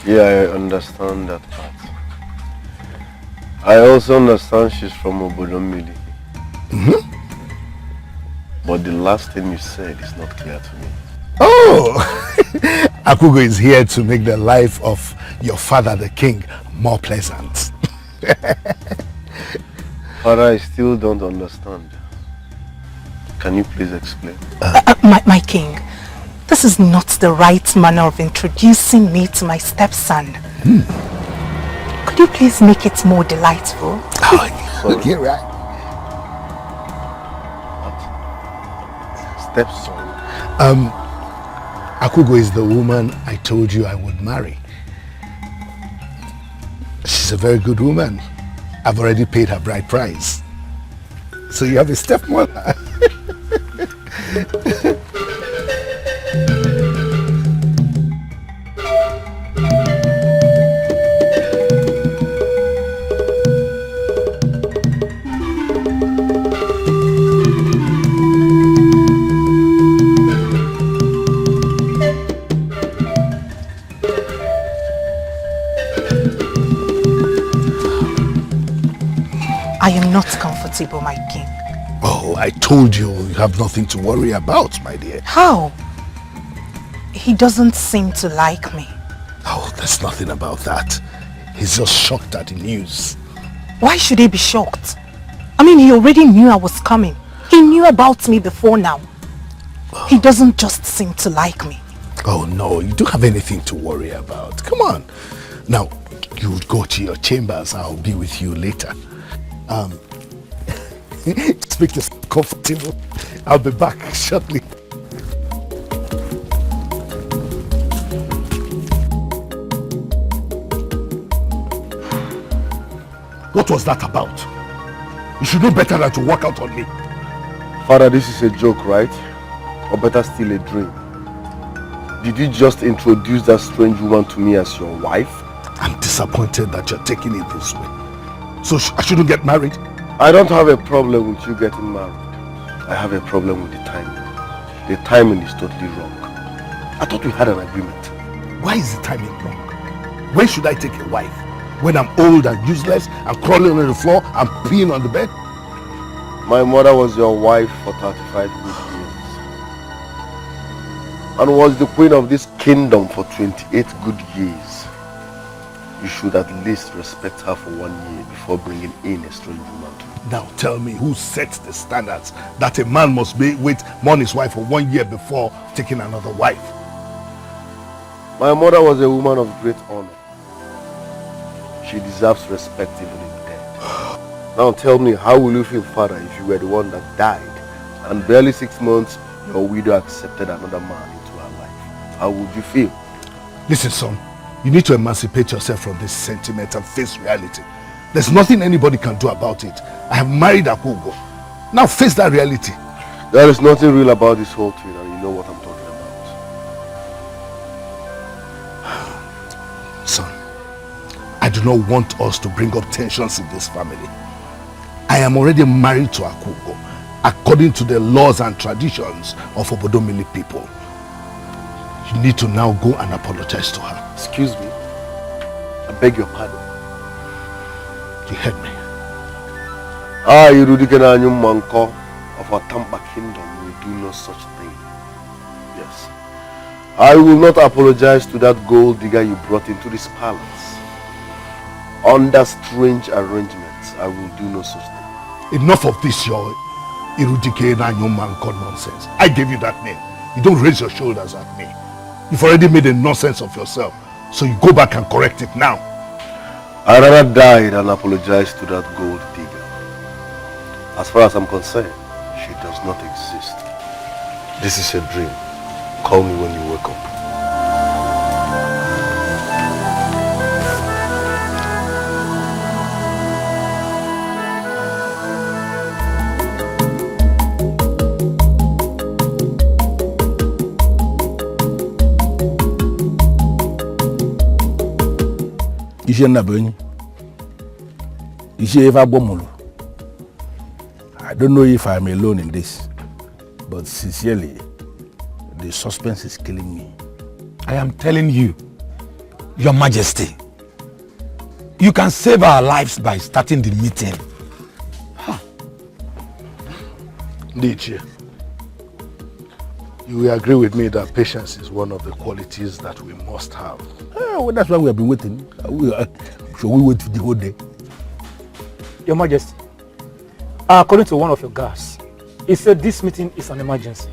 Yeah, I understand that part. I also understand she's from Obodomili. But the last thing you said is not clear to me. Oh! Akugo is here to make the life of your father, the king, more pleasant. Father, I still don't understand. Can you please explain? My king, this is not the right manner of introducing me to my stepson. Could you please make it more delightful? Oh, you're right. Stepson? Akugo is the woman I told you I would marry. She's a very good woman. I've already paid her bride price. So you have a stepmother. I am not comfortable, my king. Oh, I told you you have nothing to worry about, my dear. How? He doesn't seem to like me. Oh, there's nothing about that. He's just shocked at the news. Why should he be shocked? I mean, he already knew I was coming. He knew about me before now. He doesn't just seem to like me. Oh no, you don't have anything to worry about. Come on. Now, you would go to your chambers. I'll be with you later. Speak to comfortable. I'll be back shortly. What was that about? You should know better than to walk out on me. Father, this is a joke, right? Or better still, a dream. Did you just introduce that strange woman to me as your wife? I'm disappointed that you're taking it this way. So I shouldn't get married? I don't have a problem with you getting married. I have a problem with the timing. The timing is totally wrong. I thought we had an agreement. Why is the timing wrong? When should I take a wife? When I'm old and useless, I'm crawling on the floor, I'm peeing on the bed? My mother was your wife for 35 good years. And was the queen of this kingdom for 28 good years. You should at least respect her for 1 year before bringing in a strange woman. Now tell me, who sets the standards that a man must wait on his wife for 1 year before taking another wife? My mother was a woman of great honor. She deserves respect even if dead. Now tell me, how will you feel, father, if you were the one that died and barely 6 months your widow accepted another man into her life? How would you feel? Listen, son, you need to emancipate yourself from this sentiment and face reality. There's nothing anybody can do about it. I have married Akugo. Now face that reality. There is nothing real about this whole thing, and you know what I'm talking about. Son, I do not want us to bring up tensions in this family. I am already married to Akugo, according to the laws and traditions of Obodomili people. You need to now go and apologize to her. Excuse me. I beg your pardon. You heard me. I, Dikeh Manko of Otamkpa kingdom, will do no such thing. Yes. I will not apologize to that gold digger you brought into this palace. Under strange arrangements, I will do no such thing. Enough of this, your Dikeh Manko nonsense. I gave you that name. You don't raise your shoulders at me. You've already made a nonsense of yourself. So you go back and correct it now. I'd rather die than apologize to that gold digger. As far as I'm concerned, she does not exist. This is a dream. Call me when you wake up. I don't know if I'm alone in this, but sincerely, the suspense is killing me. I am telling you, Your Majesty, you can save our lives by starting the meeting. Dikeh, you will agree with me that patience is one of the qualities that we must have. Well, that's why we have been waiting. Should we wait the whole day? Your Majesty, according to one of your guards, he said this meeting is an emergency.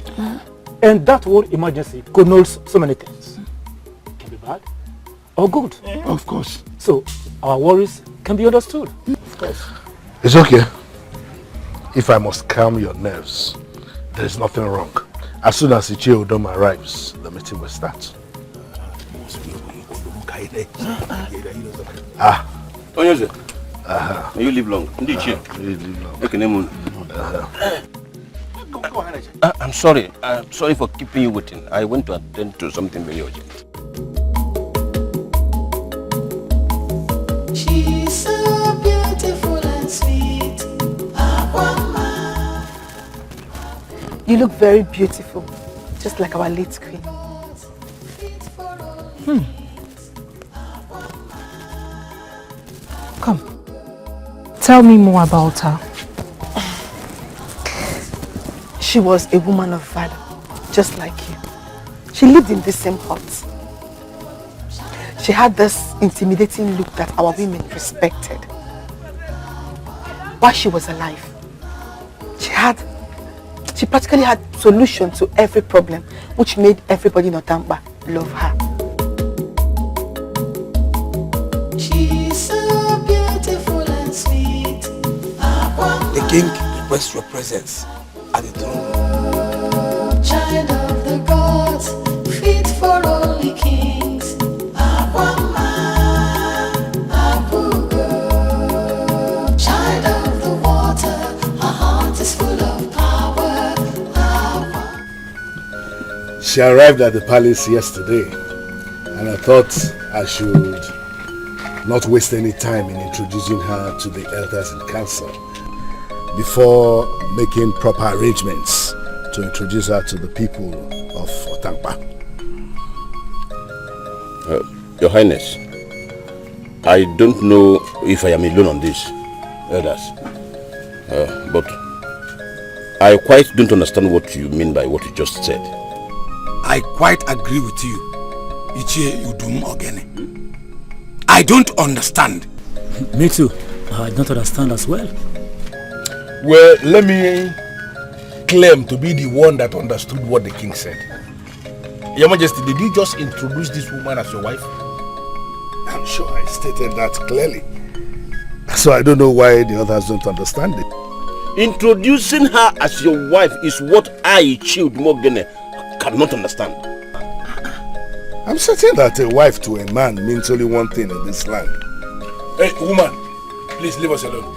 And that word emergency connotes so many things. It can be bad or good. Of course. So our worries can be understood. Of course. It's okay. If I must calm your nerves, there is nothing wrong. As soon as Ichie Udom arrives, the meeting will start. Oyezu, may you live long. You live long. I'm sorry. I'm sorry for keeping you waiting. I went to attend to something very urgent. She's so beautiful and sweet. You look very beautiful, just like our late queen. Come, tell me more about her. She was a woman of valor, just like you. She lived in the same hut. She had this intimidating look that our women respected. While she was alive, she practically had solution to every problem, which made everybody in Otamkpa love her. She's so beautiful and sweet. The king requests your presence at the throne. Child of the gods, fit for only kings. Child of the water, her heart is full of power. She arrived at the palace yesterday, and I thought I should not waste any time in introducing her to the elders in council. before making proper arrangements to introduce her to the people of Otamkpa. Your Highness, I don't know if I am alone on this, elders, but I quite don't understand what you mean by what you just said. I quite agree with you, Ichie Udum Ogene. I don't understand. Me too. I don't understand as well. Well, let me claim to be the one that understood what the king said. Your Majesty, did you just introduce this woman as your wife? I'm sure I stated that clearly. So I don't know why the others don't understand it. Introducing her as your wife is what I, Child Mogene, cannot understand. I'm certain that a wife to a man means only one thing in this land. Hey, woman, please leave us alone.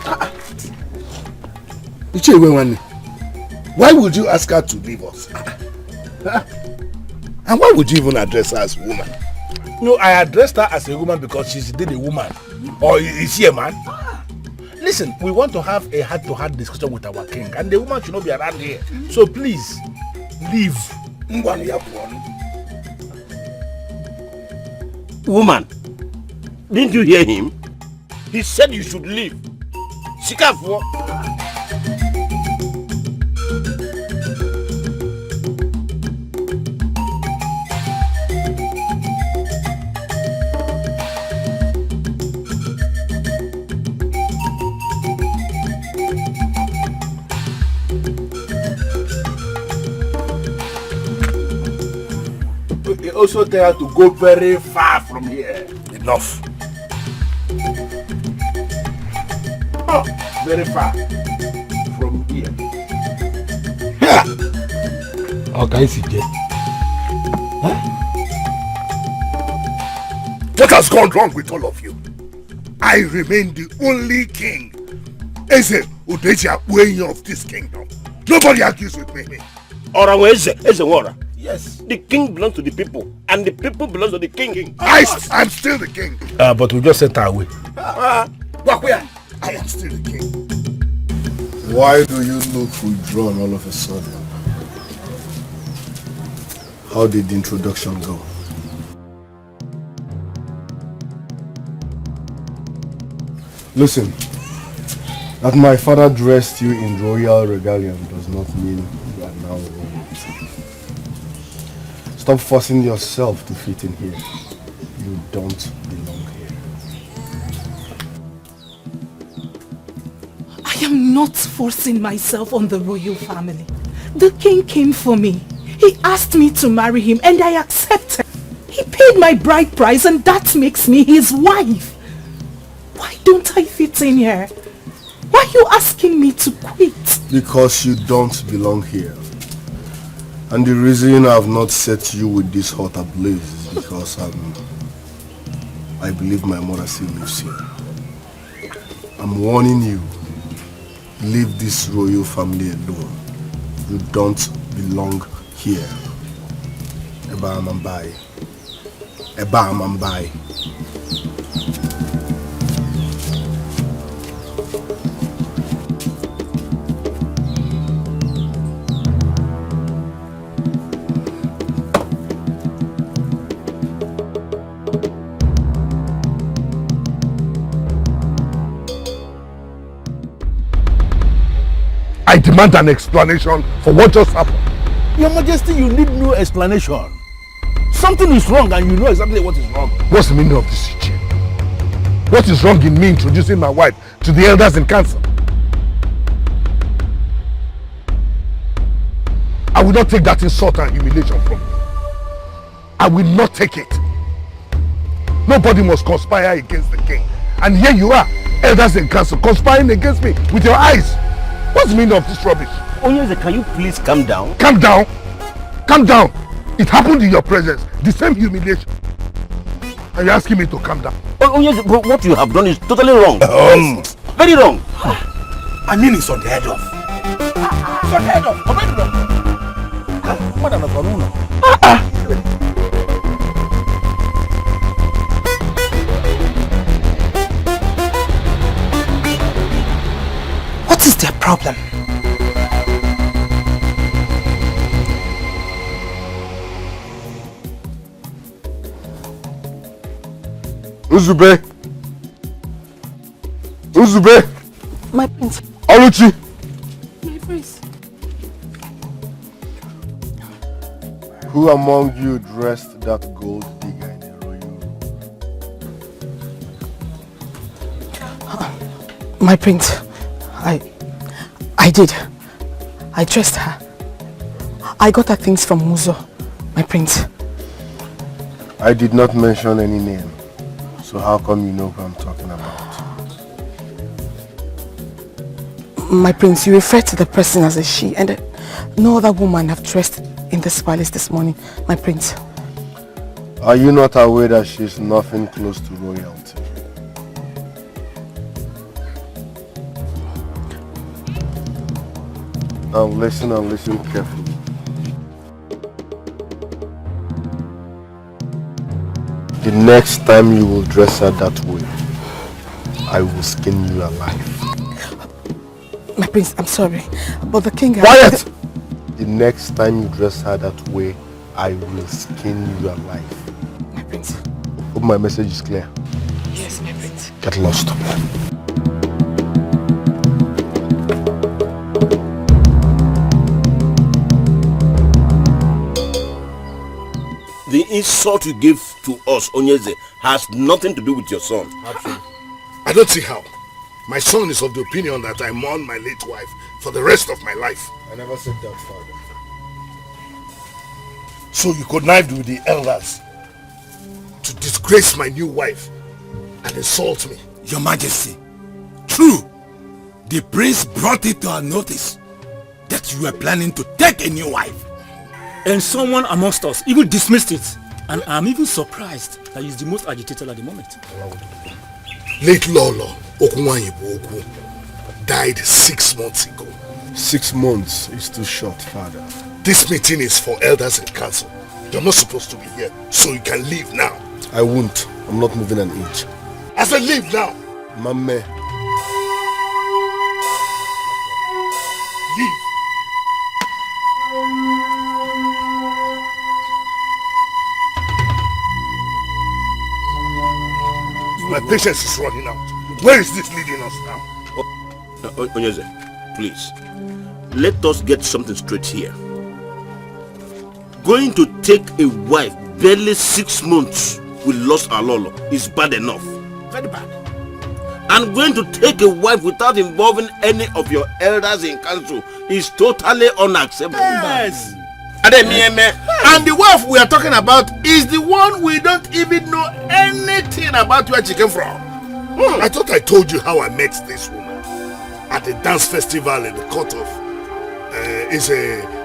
Why would you ask her to leave us? And why would you even address her as a woman? No, I addressed her as a woman because she's indeed a woman. Or is she a man? Listen, we want to have a heart-to-heart discussion with our king, and the woman should not be around here. So please, leave. Woman, didn't you hear him? He said you should leave. Sikafo. Also tell her to go very far from here. Enough. Oh, very far from here. Okay, CJ. What has gone wrong with all of you? I remain the only king. Eze Ejiakpu of this kingdom. Nobody argues with me. Yes. The king belongs to the people, and the people belong to the king. I'm still the king. But we just sent her away. I am still the king. Why do you look withdrawn all of a sudden? How did the introduction go? Listen, that my father dressed you in royal regalium does not mean you are now royalty. Stop forcing yourself to fit in here. You don't belong here. I am not forcing myself on the royal family. The king came for me. He asked me to marry him and I accepted. He paid my bride price and that makes me his wife. Why don't I fit in here? Why are you asking me to quit? Because you don't belong here. And the reason I have not set you with this hot ablaze is because I believe my mother still lives here. I'm warning you, leave this royal family alone. You don't belong here. Eba Amambai. Eba Amambai. I demand an explanation for what just happened. Your Majesty, you need no explanation. Something is wrong and you know exactly what is wrong. What's the meaning of this, Ichie? What is wrong in me introducing my wife to the elders in council? I will not take that insult and humiliation from you. I will not take it. Nobody must conspire against the king. And here you are, elders in council, conspiring against me with your eyes. What's the meaning of this rubbish? Onyeze, can you please calm down? Calm down? Calm down. It happened in your presence. The same humiliation. And you're asking me to calm down. Onyeze, what you have done is totally wrong. Very wrong. I mean, it's on the head of. It's on the head of. What is their problem? problem. Uzube! Uzube! My prince. Oluchi! My prince. Who among you dressed that gold digger in the royal room? My prince. I did. I dressed her. I got her things from Muzo, my prince. I did not mention any name. So how come you know who I'm talking about? My prince, you refer to the person as a she, and no other woman have dressed in this palace this morning, my prince. Are you not aware that she's nothing close to royalty? Now listen and listen carefully. The next time you will dress her that way, I will skin you alive. My prince, I'm sorry, but the king... Quiet! The next time you dress her that way, I will skin you alive. My prince. Hope my message is clear. Yes, my prince. Get lost. The insult you give to us, Onyeze, has nothing to do with your son. Absolutely. I don't see how. My son is of the opinion that I mourn my late wife for the rest of my life. I never said that, father. So you connived with the elders to disgrace my new wife and insult me? Your Majesty, true. The prince brought it to our notice that you were planning to take a new wife. And someone amongst us even dismissed it. And I'm even surprised that he's the most agitated at the moment. Late Lolo Okunwanyibu died 6 months ago. 6 months is too short, father. This meeting is for elders and council. You're not supposed to be here, so you can leave now. I won't. I'm not moving an inch. I said leave now. Mame. Leave. My patience is running out. Where is this leading us now? Onyeze, please. Let us get something straight here. Going to take a wife barely 6 months we lost our Lolo is bad enough. Very bad. And going to take a wife without involving any of your elders in council is totally unacceptable. Yes. And the wife we are talking about is the one we don't even know anything about where she came from. I thought I told you how I met this woman at the dance festival in the court of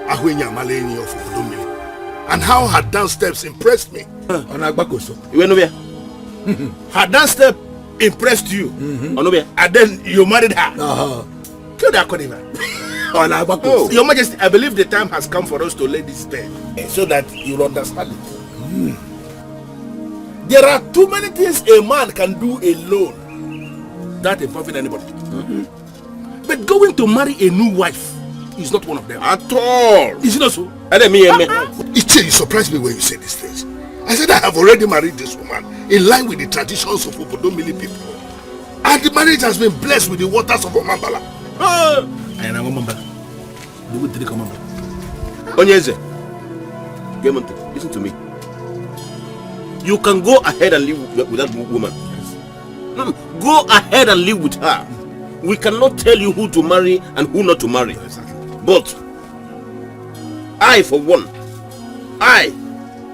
Ahwenya Maleni of Odomili, and how her dance steps impressed me. Her dance step impressed you, and then you married her. Kill that Kodiva. Oh, Your Majesty, I believe the time has come for us to lay this bare so that you'll understand it. There are too many things a man can do alone without involving anybody. But going to marry a new wife is not one of them. At all. Is it not so? Iche, you surprised me when you said these things. I said I have already married this woman in line with the traditions of Obodomili people. And the marriage has been blessed with the waters of Omambala. Onyeze, listen to me. You can go ahead and live with that woman. No, go ahead and live with her. We cannot tell you who to marry and who not to marry. But I, for one,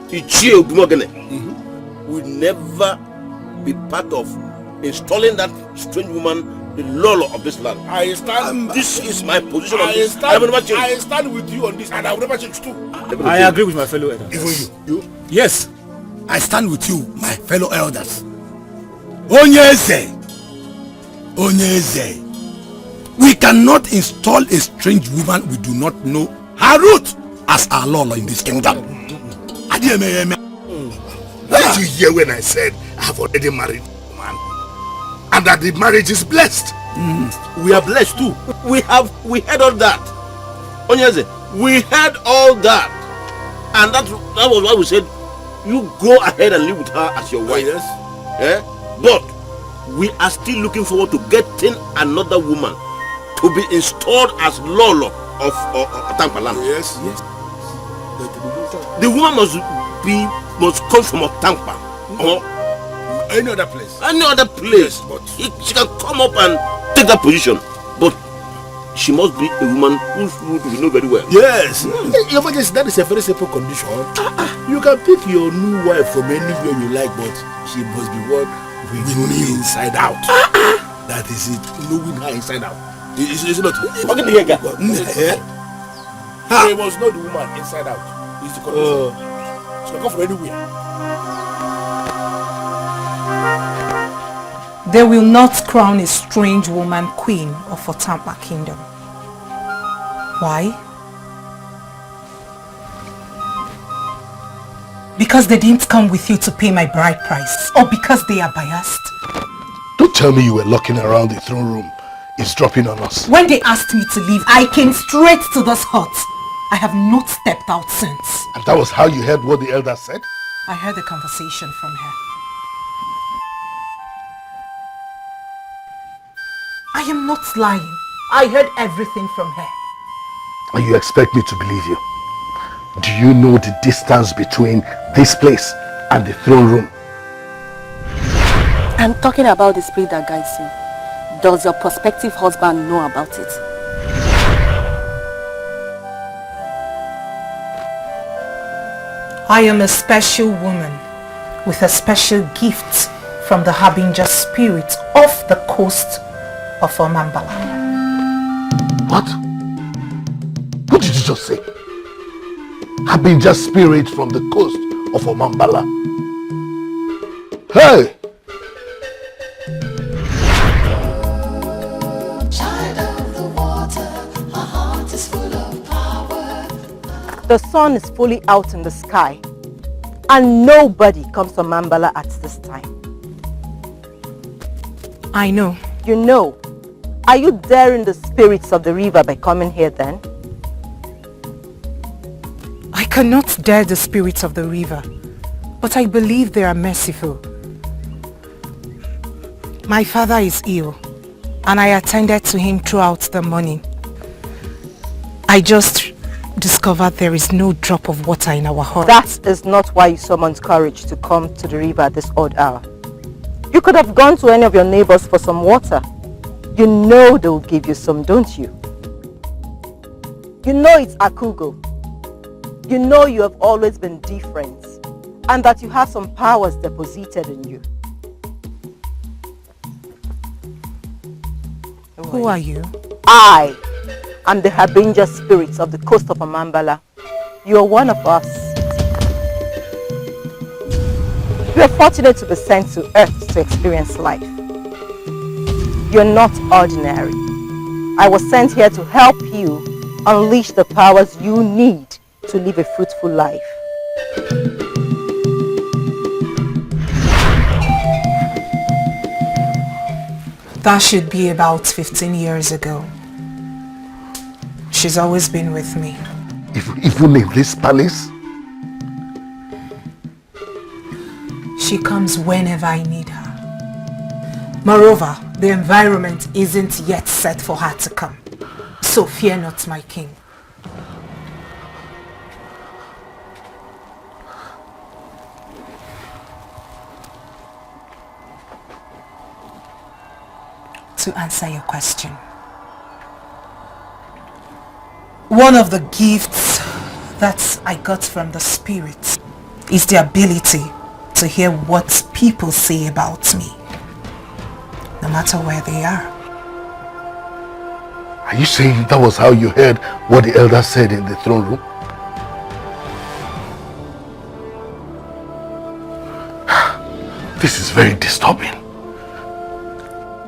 Ichie Ogumogene, will never be part of installing that strange woman, the Lolo of this land. I stand. This is my position on this. I stand with you on this, and I will never change too. I agree with my fellow elders. Even you? Yes, I stand with you, my fellow elders. Onyeze, we cannot install a strange woman we do not know her root as our Lolo in this kingdom. Did you hear when I said I have already married a woman and that the marriage is blessed? We are blessed too. We heard all that. Onyeze, we heard all that. And that was why we said, you go ahead and live with her as your wife. Yes. Yeah? But we are still looking forward to getting another woman to be installed as Lolo of Otamkpa land. Yes. The woman must come from Otamkpa or any other place. Any other place. Yes, but she can come up and take that position. But she must be a woman whose root we know very well. Yes. Your Majesty, that is a very simple condition. You can pick your new wife from anywhere you like, but she must be one with you inside out. That is it. Knowing her inside out. Is it not? Okay, the guy. She must know the woman inside out. It's the condition. She can come from anywhere. They will not crown a strange woman queen of Otamkpa kingdom. Why? Because they didn't come with you to pay my bride price, or because they are biased? Don't tell me you were looking around the throne room. It's dropping on us. When they asked me to leave, I came straight to this hut. I have not stepped out since. And that was how you heard what the elder said? I heard the conversation from her. I am not lying. I heard everything from her. And you expect me to believe you? Do you know the distance between this place and the throne room? I'm talking about the spirit that guides you. Does your prospective husband know about it? I am a special woman with a special gift from the Harbinger spirit off the coast of Omambala. What? What did you just say? Harbinger spirit from the coast of Omambala. Hey! The sun is fully out in the sky, and nobody comes to Mambala at this time. I know. You know. Are you daring the spirits of the river by coming here then? I cannot dare the spirits of the river, but I believe they are merciful. My father is ill, and I attended to him throughout the morning. I just discovered there is no drop of water in our hut. That is not why you summoned courage to come to the river at this odd hour. You could have gone to any of your neighbors for some water. You know they will give you some, don't you? You know it's Akugo. You know you have always been different, and that you have some powers deposited in you. Who are you? I am the Harbinger spirits of the coast of Omambala. You are one of us. You are fortunate to be sent to Earth to experience life. You're not ordinary. I was sent here to help you unleash the powers you need to live a fruitful life. That should be about 15 years ago. She's always been with me. Even in this palace? She comes whenever I need her. Moreover, the environment isn't yet set for her to come. So fear not, my king. To answer your question, one of the gifts that I got from the spirit is the ability to hear what people say about me, no matter where they are. Are you saying that was how you heard what the elder said in the throne room? This is very disturbing.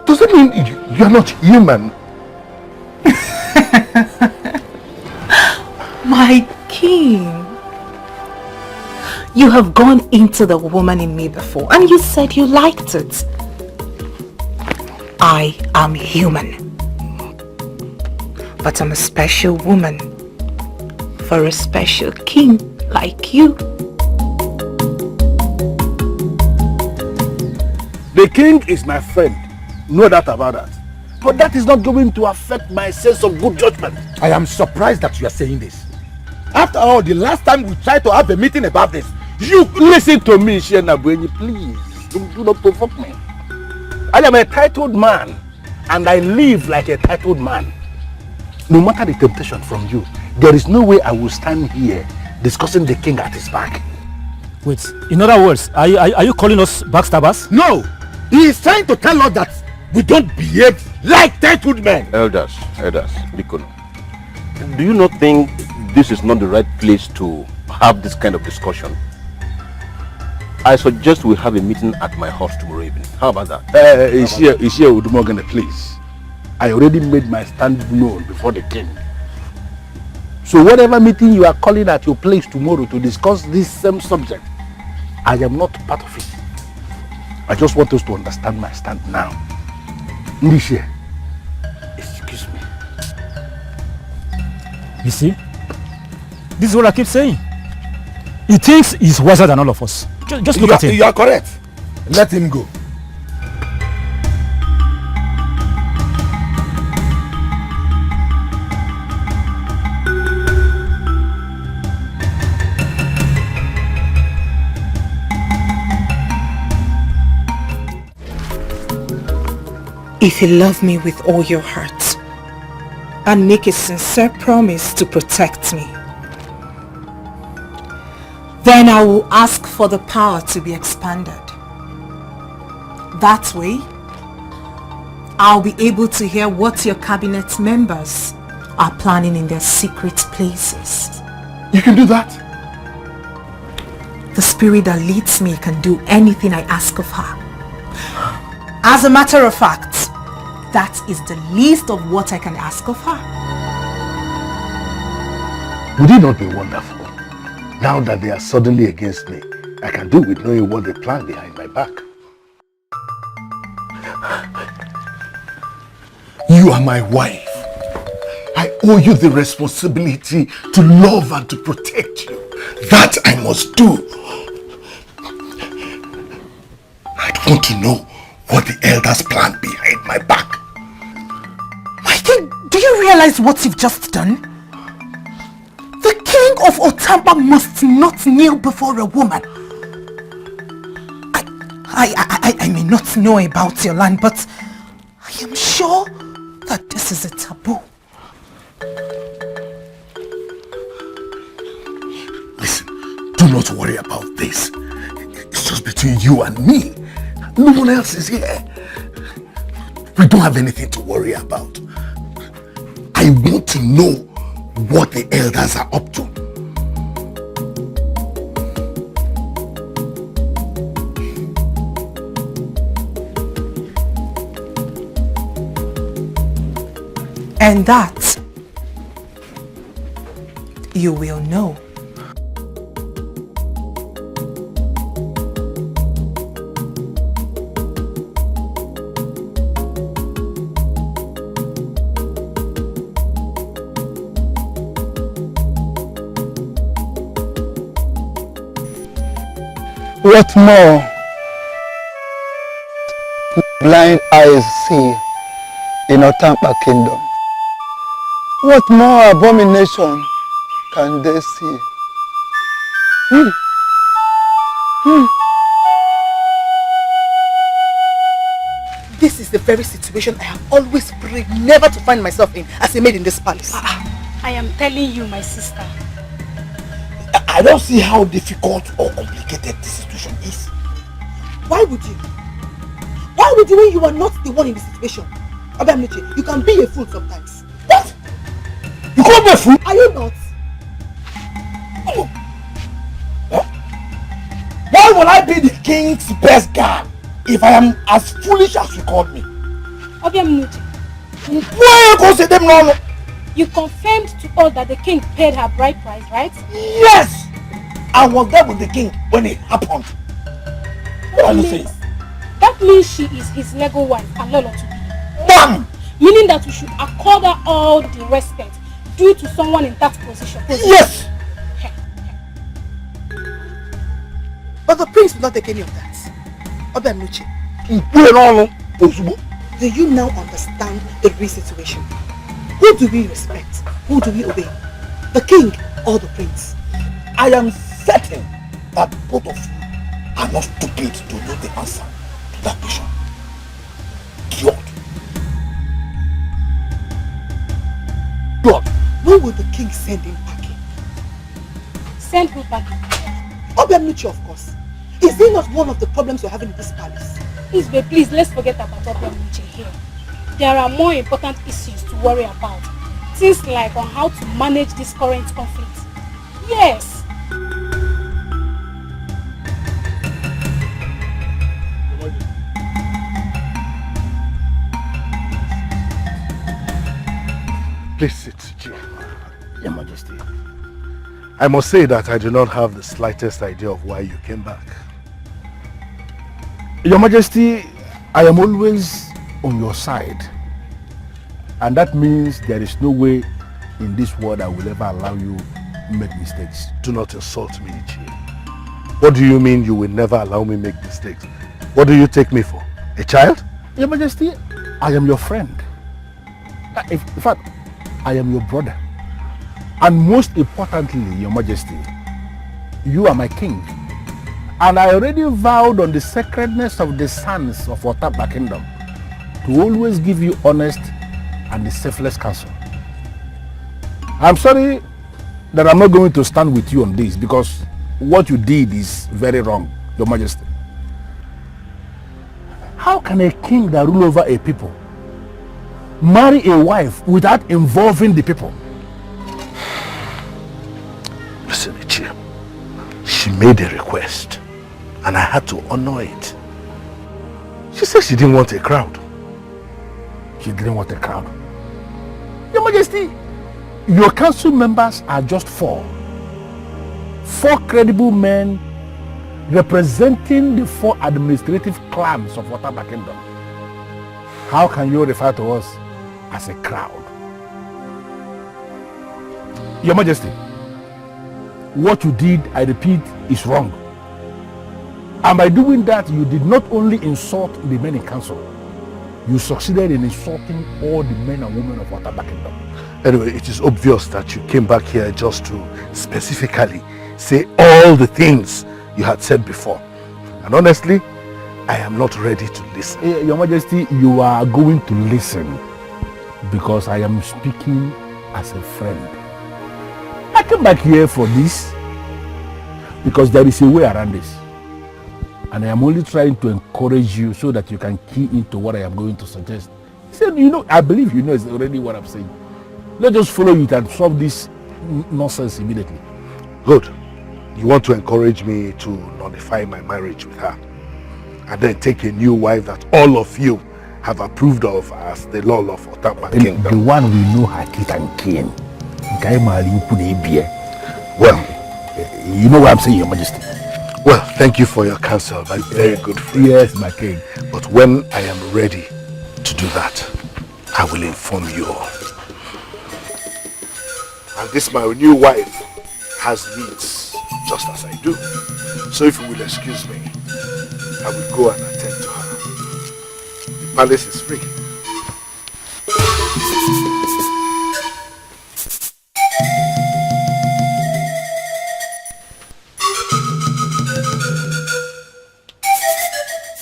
Does that mean you're not human? My king, you have gone into the woman in me before and you said you liked it. I am human. But I'm a special woman for a special king like you. The king is my friend. No doubt about that. But that is not going to affect my sense of good judgment. I am surprised that you are saying this. After all, the last time we tried to have a meeting about this, you listen to me, Shenabuenyi, please. Do not provoke me. I am a titled man, and I live like a titled man. No matter the temptation from you, there is no way I will stand here discussing the king at his back. Wait, in other words, are you calling us backstabbers? No! He is trying to tell us that we don't behave like titled men. Elders, Bikono, do you not think this is not the right place to have this kind of discussion? I suggest we have a meeting at my house tomorrow evening. How about that? Ishia Udumogene, please. I already made my stand known before the king. So whatever meeting you are calling at your place tomorrow to discuss this same subject, I am not part of it. I just want us to understand my stand now. Ndishia, excuse me. You see? This is what I keep saying. He thinks he's wiser than all of us. Just look at him. You are correct. Let him go. If you love me with all your heart and make a sincere promise to protect me, then I will ask for the power to be expanded. That way, I'll be able to hear what your cabinet members are planning in their secret places. You can do that? The spirit that leads me can do anything I ask of her. As a matter of fact, that is the least of what I can ask of her. Would it not be wonderful? Now that they are suddenly against me, I can do with knowing what they plan behind my back. You are my wife. I owe you the responsibility to love and to protect you. That I must do. I want to know what the elders plan behind my back. My king, do you realize what you've just done? The king of Otamkpa must not kneel before a woman. I may not know about your land, but I am sure that this is a taboo. Listen, do not worry about this. It's just between you and me. No one else is here. We don't have anything to worry about. I want to know what the elders are up to. And that you will know. What more blind eyes see in Otamkpa kingdom? What more abomination can they see? This is the very situation I have always prayed never to find myself in as a maid in this palace. I am telling you, my sister. I don't see how difficult or complicated this situation is. Why would you? Why would you when you are not the one in the situation? Obiagu, you can be a fool sometimes. What? You can't be a fool? Are you not? Oh. Huh? Why will I be the king's best guard if I am as foolish as you called me? Obiagu, why you say them no? You confirmed to all that the king paid her bride price, right? Yes! I was there with the king when it happened. What are you saying? That means she is his legal wife and Lolo to be. Meaning that we should accord her all the respect due to someone in that position. Yes! But the prince will not take any of that. Obiagu, do you now understand the real situation? Who do we respect? Who do we obey? The king or the prince? I am certain that both of you are not stupid to know the answer to that question. God. When will the king send him packing? Send who packing? Obiagu, of course. Is he not one of the problems we're having in this palace? Igwe, please, let's forget about Obiagu here. There are more important issues to worry about. Things like on how to manage this current conflict. Yes. Please sit, Your Majesty. I must say that I do not have the slightest idea of why you came back. Your Majesty, I am always on your side. And that means there is no way in this world I will ever allow you to make mistakes. Do not insult me, Ichie. What do you mean you will never allow me make mistakes? What do you take me for? A child? Your Majesty, I am your friend. In fact, I am your brother. And most importantly, Your Majesty, you are my king. And I already vowed on the sacredness of the sons of Otamkpa kingdom to always give you honest and the selfless counsel. I'm sorry that I'm not going to stand with you on this because what you did is very wrong, Your Majesty. How can a king that rules over a people marry a wife without involving the people? Listen, Ichie. She made a request and I had to honor it. She said she didn't want a crowd. She didn't want a crowd. Your Majesty, your council members are just 4. 4 credible men representing the 4 administrative clans of Otamkpa kingdom. How can you refer to us as a crowd? Your Majesty, what you did, I repeat, is wrong. And by doing that, you did not only insult the men in council, you succeeded in insulting all the men and women of Otamkpa kingdom. Anyway, it is obvious that you came back here just to specifically say all the things you had said before. And honestly, I am not ready to listen. Your Majesty, you are going to listen because I am speaking as a friend. I came back here for this because there is a way around this. And I am only trying to encourage you so that you can key into what I am going to suggest. He said, you know, I believe you know it's already what I'm saying. Let's just follow it and solve this nonsense immediately. Good. You want to encourage me to nullify my marriage with her and then take a new wife that all of you have approved of as the law of Otamkpa kingdom. The one we know her kit and kin. Well, you know what I'm saying, Your Majesty. Well, thank you for your counsel, my very good friend. Yes, my king. But when I am ready to do that, I will inform you all. And this my new wife has needs, just as I do. So if you will excuse me, I will go and attend to her. The palace is free.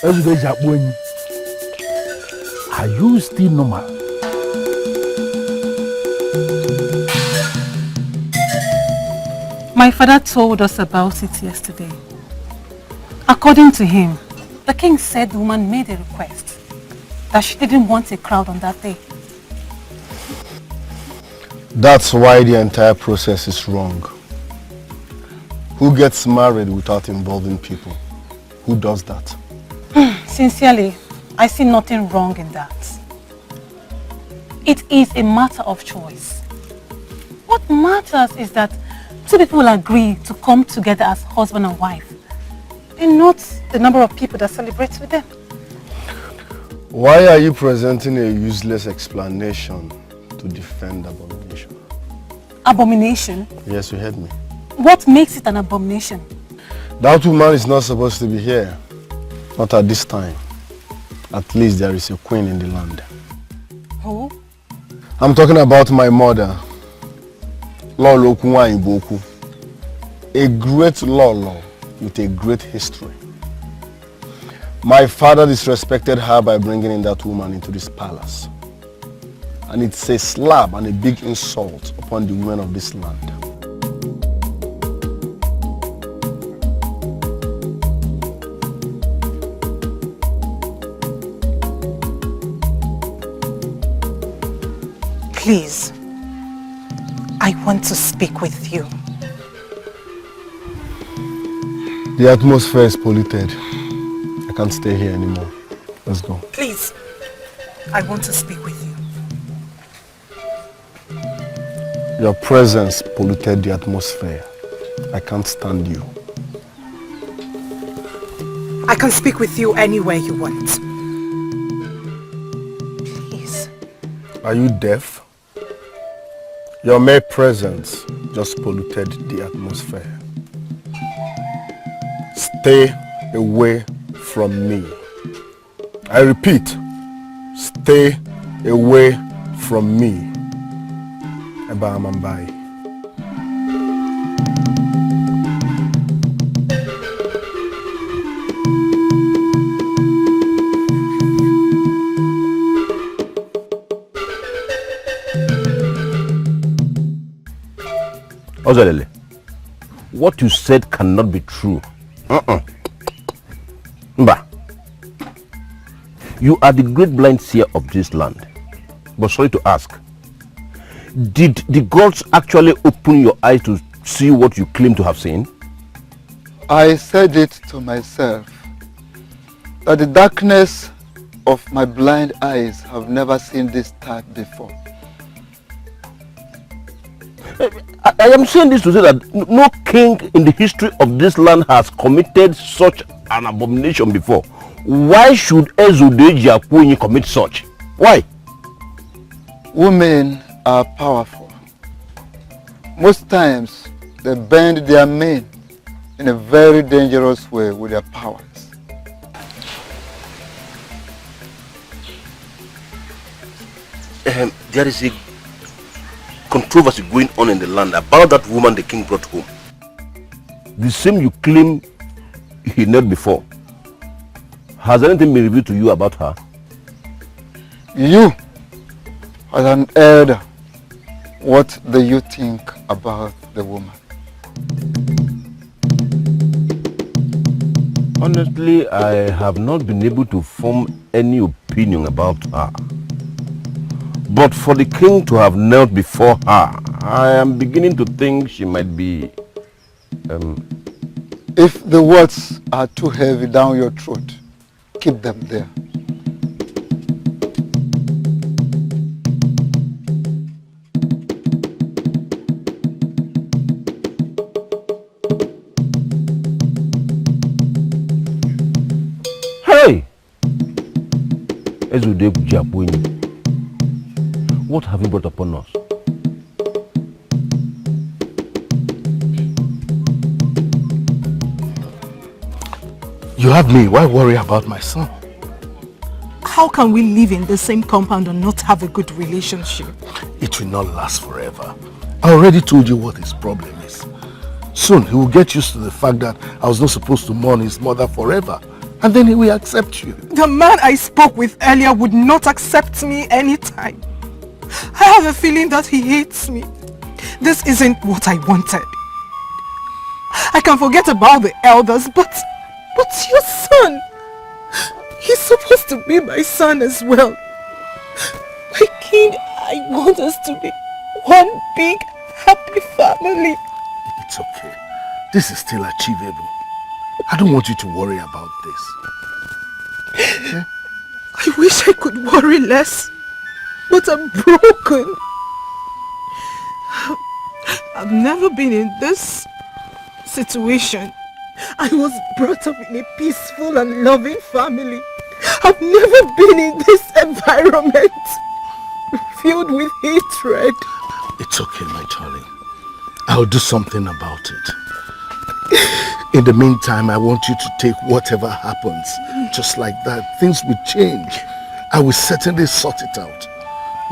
Ejiakpu, are you still normal? My father told us about it yesterday. According to him, the king said the woman made a request that she didn't want a crowd on that day. That's why the entire process is wrong. Who gets married without involving people? Who does that? Sincerely, I see nothing wrong in that. It is a matter of choice. What matters is that 2 people agree to come together as husband and wife, and not the number of people that celebrate with them. Why are you presenting a useless explanation to defend abomination? Abomination? Yes, you heard me. What makes it an abomination? That woman is not supposed to be here. Not at this time. At least there is a queen in the land. Who? I'm talking about my mother. Lolo Kunwa Iboku. A great Lolo with a great history. My father disrespected her by bringing in that woman into this palace. And it's a slap and a big insult upon the women of this land. Please, I want to speak with you. The atmosphere is polluted. I can't stay here anymore. Let's go. Please, I want to speak with you. Your presence polluted the atmosphere. I can't stand you. I can speak with you anywhere you want. Please. Are you deaf? Your mere presence just polluted the atmosphere. Stay away from me. I repeat, stay away from me. Eba Amambai. Ozalele, what you said cannot be true. Mba, you are the great blind seer of this land. But sorry to ask, did the gods actually open your eyes to see what you claim to have seen? I said it to myself, that the darkness of my blind eyes have never seen this type before. I am saying this to say that no king in the history of this land has committed such an abomination before. Why should Ejiakpu commit such? Why? Women are powerful. Most times they bend their men in a very dangerous way with their powers. There is a controversy going on in the land about that woman the king brought home. The same you claim he knelt before. Has anything been revealed to you about her? You, as an elder, what do you think about the woman? Honestly, I have not been able to form any opinion about her. But for the king to have knelt before her, I am beginning to think she might be... If the words are too heavy down your throat, keep them there. Hey! Ejiakpu, what have you brought upon us? You have me. Why worry about my son? How can we live in the same compound and not have a good relationship? It will not last forever. I already told you what his problem is. Soon he will get used to the fact that I was not supposed to mourn his mother forever. And then he will accept you. The man I spoke with earlier would not accept me anytime. I have a feeling that he hates me. This isn't what I wanted. I can forget about the elders, but your son, he's supposed to be my son as well. My king, I want us to be one big, happy family. It's okay. This is still achievable. I don't want you to worry about this. Okay? I wish I could worry less, but I'm broken. I've never been in this situation. I was brought up in a peaceful and loving family. I've never been in this environment filled with hatred. It's okay, my darling. I'll do something about it. In the meantime, I want you to take whatever happens. Just like that, things will change. I will certainly sort it out.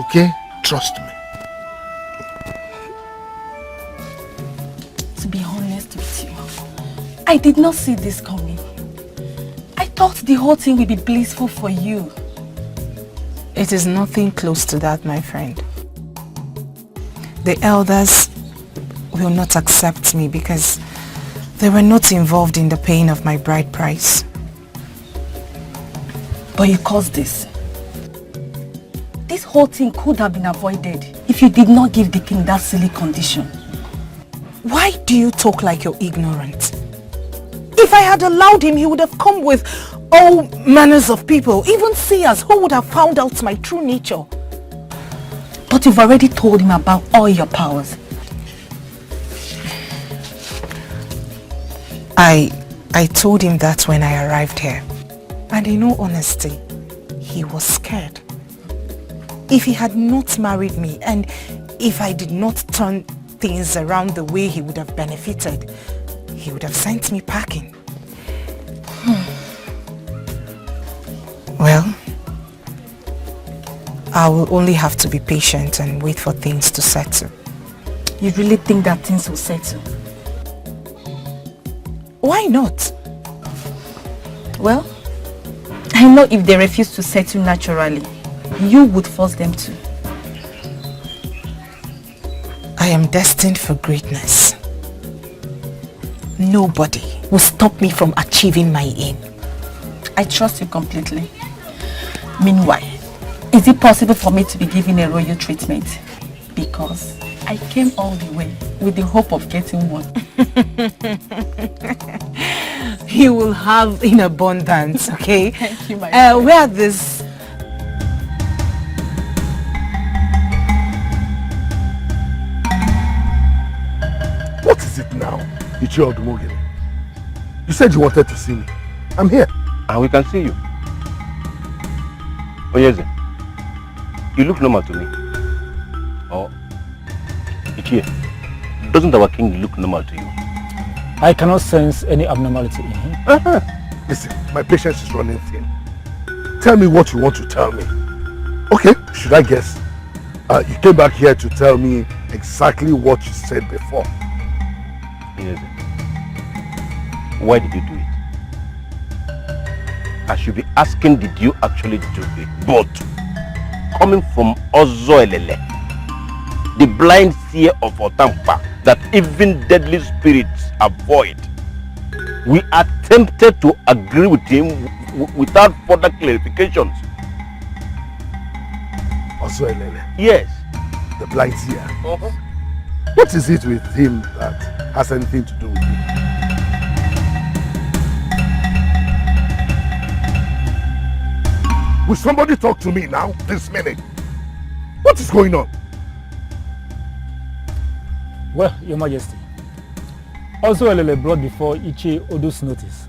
Okay? Trust me. To be honest with you, I did not see this coming. I thought the whole thing would be blissful for you. It is nothing close to that, my friend. The elders will not accept me because they were not involved in the paying of my bride price. But you caused this. This whole thing could have been avoided if you did not give the king that silly condition. Why do you talk like you're ignorant? If I had allowed him, he would have come with all manners of people, even seers who would have found out my true nature. But you've already told him about all your powers. I told him that when I arrived here. And in all honesty, he was scared. If he had not married me and if I did not turn things around the way he would have benefited, he would have sent me packing. Well, I will only have to be patient and wait for things to settle. You really think that things will settle? Why not? Well, I know if they refuse to settle naturally, you would force them to. I am destined for greatness. Nobody will stop me from achieving my aim. I trust you completely. Meanwhile, is it possible for me to be given a royal treatment? Because I came all the way with the hope of getting one. You will have in abundance, okay? Thank you, my friend. Where are this? What is it now, Ichie Odumogere? You said you wanted to see me. I'm here. And we can see you. Ugezu, you look normal to me. Oh, Ichie, doesn't our king look normal to you? I cannot sense any abnormality in him. Listen, my patience is running thin. Tell me what you want to tell me. Okay, should I guess? You came back here to tell me exactly what you said before. Yes. Why did you do it? I should be asking, did you actually do it? But coming from Ozoelele, the blind seer of Otamkpa, that even deadly spirits avoid, we attempted to agree with him without further clarifications. Ozoelele? Yes. The blind seer? What is it with him that has anything to do with you? Will somebody talk to me now, this minute? What is going on? Well, Your Majesty, also Elele brought before Ichie Odu's notice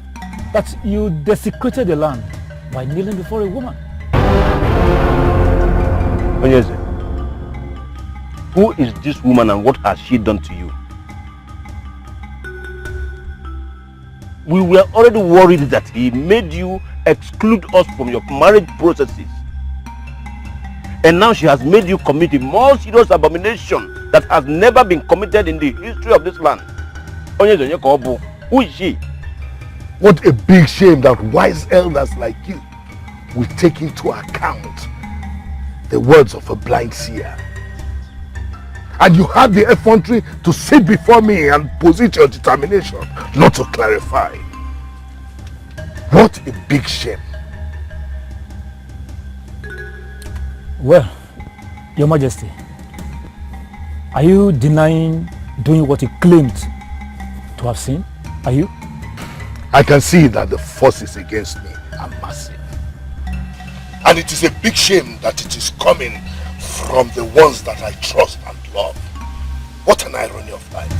that you desecrated the land by kneeling before a woman. Ugezu, who is this woman and what has she done to you? We were already worried that he made you exclude us from your marriage processes. And now she has made you commit a more serious abomination that has never been committed in the history of this land. Ugezu, who is she? What a big shame that wise elders like you will take into account the words of a blind seer. And you had the effrontery to sit before me and posit your determination not to clarify. What a big shame. Well, Your Majesty, are you denying doing what you claimed to have seen? Are you? I can see that the forces against me are massive. And it is a big shame that it is coming from the ones that I trust and love. What an irony of life.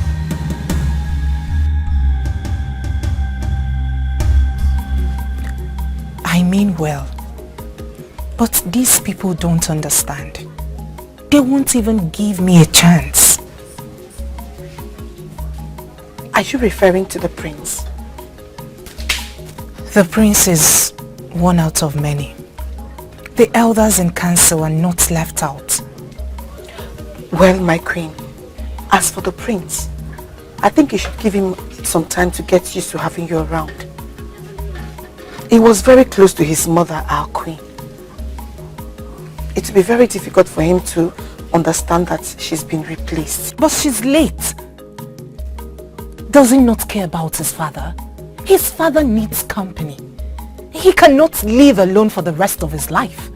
I mean well. But these people don't understand. They won't even give me a chance. Are you referring to the prince? The prince is one out of many. The elders in council are not left out. Well, my queen, as for the prince, I think you should give him some time to get used to having you around. He was very close to his mother, our queen. It will be very difficult for him to understand that she's been replaced. But she's late. Does he not care about his father? His father needs company. He cannot live alone for the rest of his life.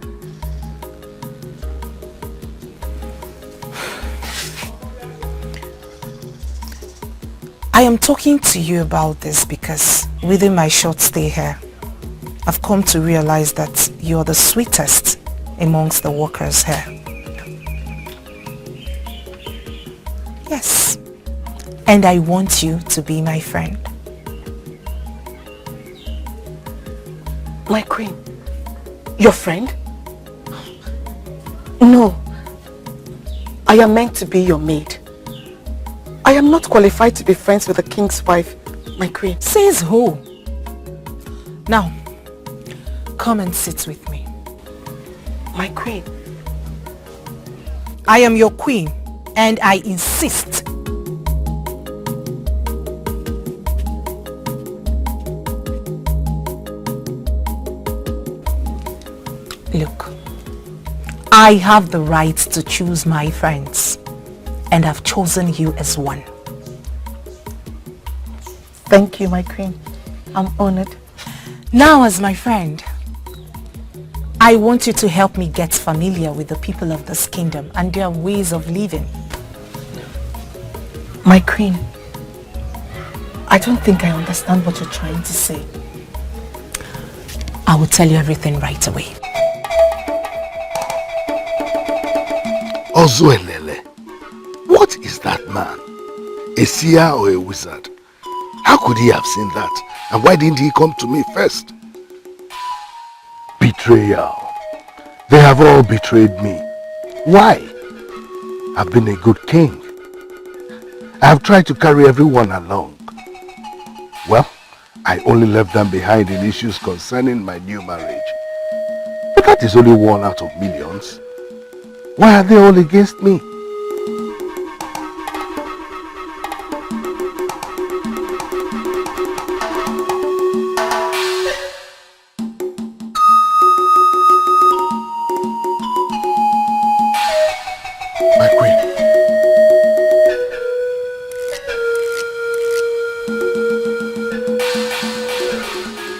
I am talking to you about this because within my short stay here, I've come to realize that you're the sweetest amongst the workers here. Yes. And I want you to be my friend. My queen? Your friend? No. I am meant to be your maid. I am not qualified to be friends with the king's wife, my queen. Says who? Now, come and sit with me. My queen? I am your queen, and I insist. Look, I have the right to choose my friends, and I've chosen you as one. Thank you, my queen. I'm honored. Now, as my friend, I want you to help me get familiar with the people of this kingdom and their ways of living. My queen, I don't think I understand what you're trying to say. I will tell you everything right away. Ozuelele, what is that man? A seer or a wizard? How could he have seen that? And why didn't he come to me first? Betrayal. They have all betrayed me. Why? I've been a good king. I have tried to carry everyone along. Well, I only left them behind in issues concerning my new marriage. But that is only one out of millions. Why are they all against me? My queen.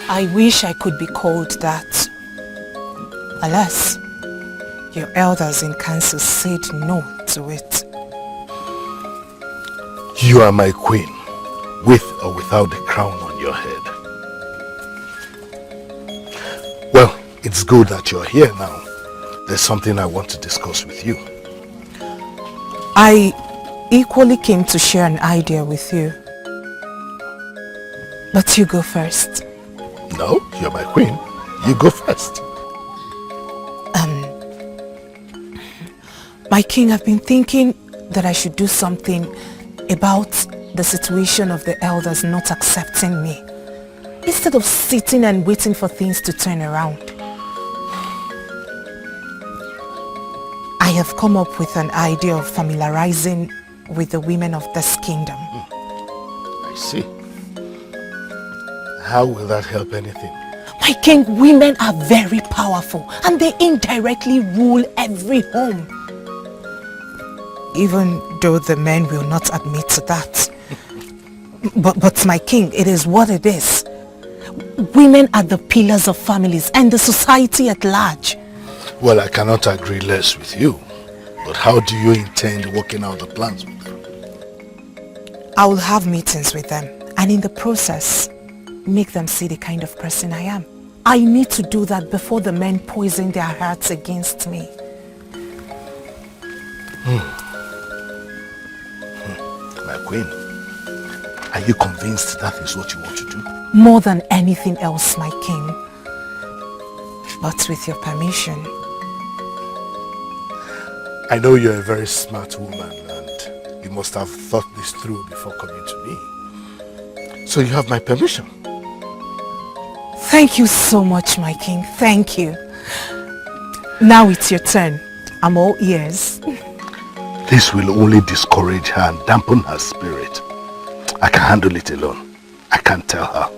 I wish I could be called that. Alas, your elders in council said no to it. You are my queen, with or without the crown on your head. Well, it's good that you're here now. There's something I want to discuss with you. I equally came to share an idea with you. But you go first. No, you're my queen. You go first. My king, I've been thinking that I should do something about the situation of the elders not accepting me, instead of sitting and waiting for things to turn around. I have come up with an idea of familiarizing with the women of this kingdom. I see. How will that help anything? My king, women are very powerful and they indirectly rule every home. Even though the men will not admit to that. But my king, it is what it is. Women are the pillars of families and the society at large. Well, I cannot agree less with you. But how do you intend working out the plans with them? I will have meetings with them and in the process, make them see the kind of person I am. I need to do that before the men poison their hearts against me. My queen, are you convinced that is what you want to do? More than anything else, my king. but with your permission. I know you're a very smart woman and you must have thought this through before coming to me. So you have my permission. Thank you so much, my king. Thank you. Now it's your turn. I'm all ears. This will only discourage her and dampen her spirit. I can handle it alone. I can't tell her.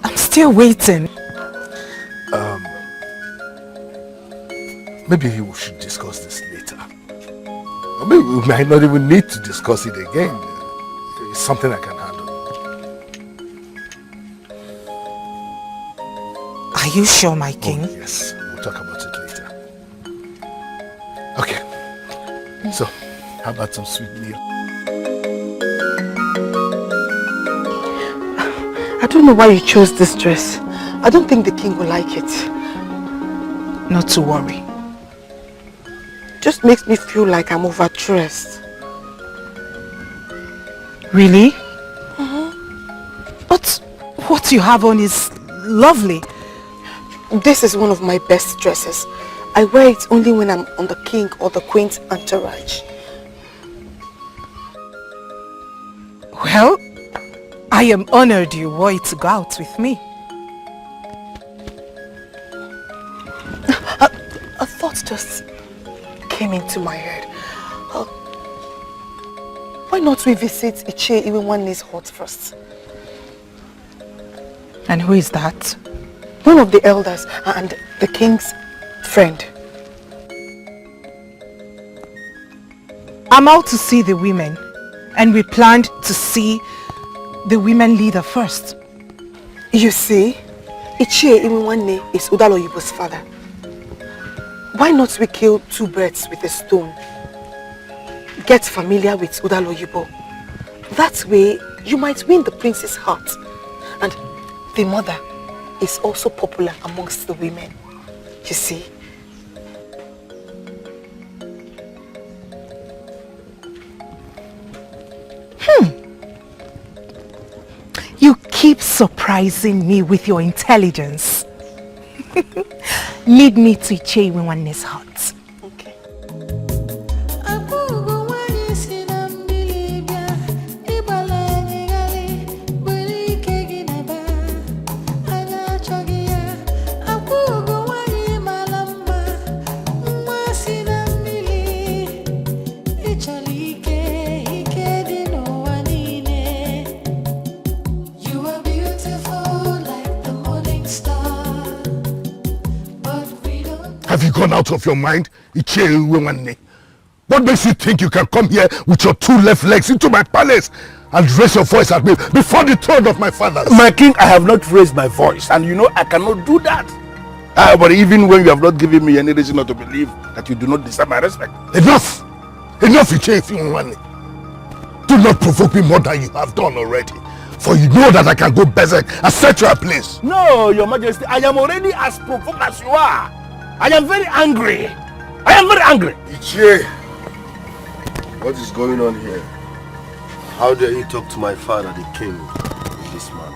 I'm still waiting. Maybe we should discuss this later. Or maybe we might not even need to discuss it again. It's something I can handle. Are you sure, my king? Oh, yes, we'll talk about it later. Okay. So, how about some sweet meal? I don't know why you chose this dress. I don't think the king will like it. Not to worry. Just makes me feel like I'm overdressed. Really? But what you have on is lovely. This is one of my best dresses. I wear it only when I'm on the king or the queen's entourage. Well, I am honored you wore it to go out with me. A thought just came into my head. Why not we visit Ichie even when it's hot first? And who is that? One of the elders and the king's friend. I'm out to see the women, and we planned to see the women leader first. You see, Ichie Iwinwanne is Udaloyibo's father. Why not we kill two birds with a stone? Get familiar with Udaloyibo. That way, you might win the prince's heart. And the mother is also popular amongst the women. You see? You keep surprising me with your intelligence. Lead me to Ichie Iwinwanne's hut. Okay. Have you gone out of your mind? What makes you think you can come here with your two left legs into my palace and raise your voice at me before the throne of my fathers? My king, I have not raised my voice, and you know I cannot do that. But even when you have not given me any reason not to believe that you do not deserve my respect. Enough! Enough, Ichie. Do not provoke me more than you have done already. For you know that I can go berserk and set you a place. No, your majesty, I am already as provoked as you are. I am very angry. I am very angry. Ichie, what is going on here? How dare you talk to my father, the king, with this man?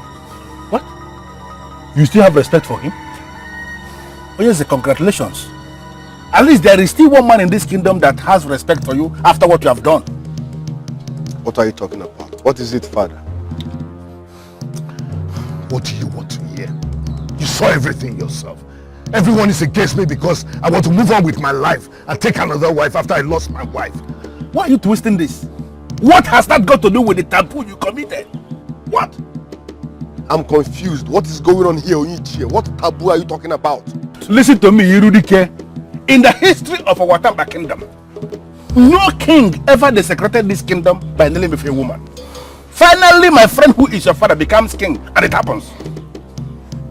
What? You still have respect for him? Oh yes, congratulations. At least there is still one man in this kingdom that has respect for you after what you have done. What are you talking about? What is it, father? What do you want to hear? You saw everything yourself. Everyone is against me because I want to move on with my life and take another wife after I lost my wife. Why are you twisting this? What has that got to do with the taboo you committed? What? I'm confused. What is going on here, Onichie? What taboo are you talking about? Listen to me, Dikeh. In the history of our Otamkpa kingdom, no king ever desecrated this kingdom by kneeling before a woman. Finally, my friend who is your father becomes king, and it happens.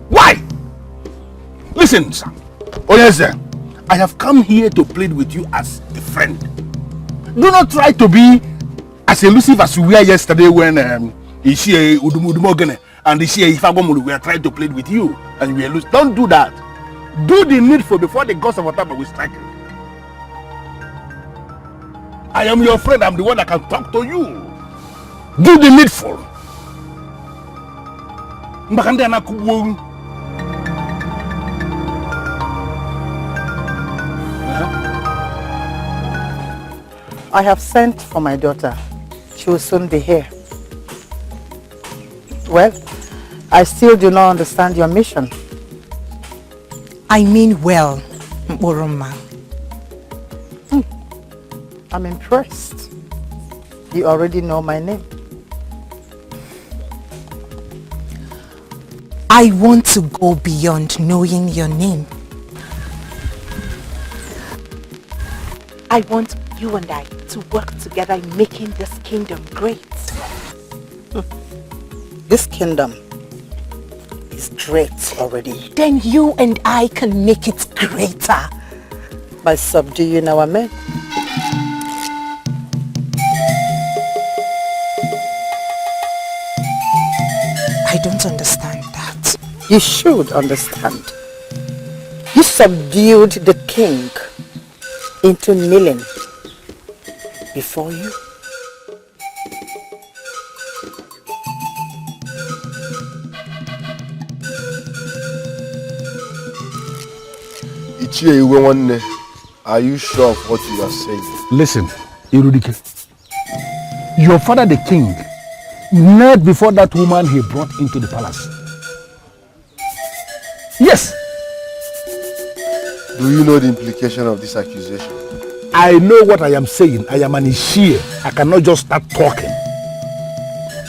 Why? Listen, sir. Oh yes, sir. I have come here to plead with you as a friend. Do not try to be as elusive as you were yesterday when Ishie Udumogene and Ishie Ifagomulu were trying to plead with you and you were loose. Don't do that. Do the needful before the gods of Otamkpa will strike you. I am your friend. I'm the one that can talk to you. Do the needful. I have sent for my daughter. She will soon be here. Well, I still do not understand your mission. I mean well, Mporoma. I'm impressed. You already know my name. I want to go beyond knowing your name. I want you and I to work together in making this kingdom great. This kingdom is great already. Then you and I can make it greater. By subduing our men. I don't understand that. You should understand. You subdued the king into kneeling before you. Are you sure of what you are saying? Listen, Dikeh. Your father, the king, knelt before that woman he brought into the palace. Yes. Do you know the implication of this accusation? I know what I am saying. I am an Ishie. I cannot just start talking.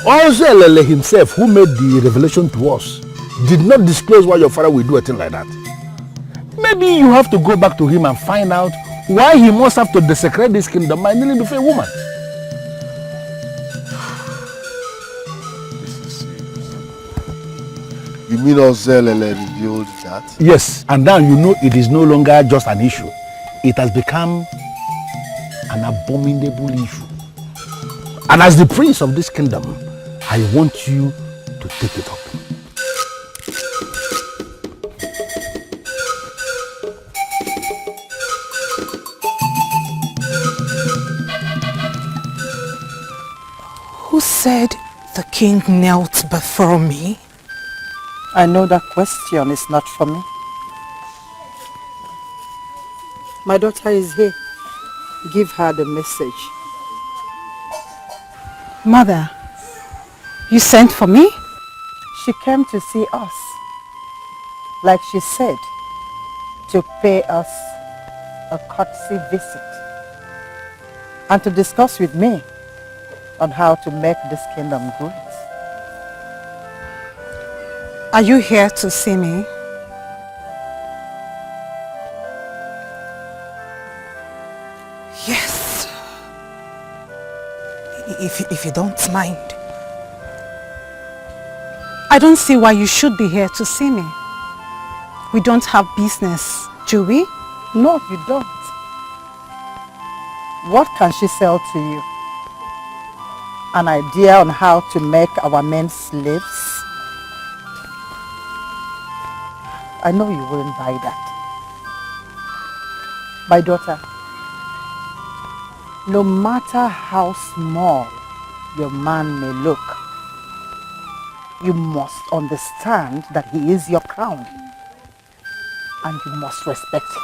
Also, Elele himself, who made the revelation to us, did not disclose why your father will do a thing like that. Maybe you have to go back to him and find out why he must have to desecrate this kingdom by kneeling before a woman. This is serious. You mean Elele revealed that? Yes, and now you know it is no longer just an issue. It has become an abominable issue. And as the prince of this kingdom, I want you to take it up. Who said the king knelt before me? I know that question is not for me. My daughter is here. Give her the message. Mother, you sent for me? She came to see us. Like she said, to pay us a courtesy visit. And to discuss with me on how to make this kingdom great. Are you here to see me? Yes. If you don't mind. I don't see why you should be here to see me. We don't have business, do we? No, you don't. What can she sell to you? An idea on how to make our men slaves? I know you wouldn't buy that. My daughter, no matter how small your man may look, you must understand that he is your crown, and you must respect him.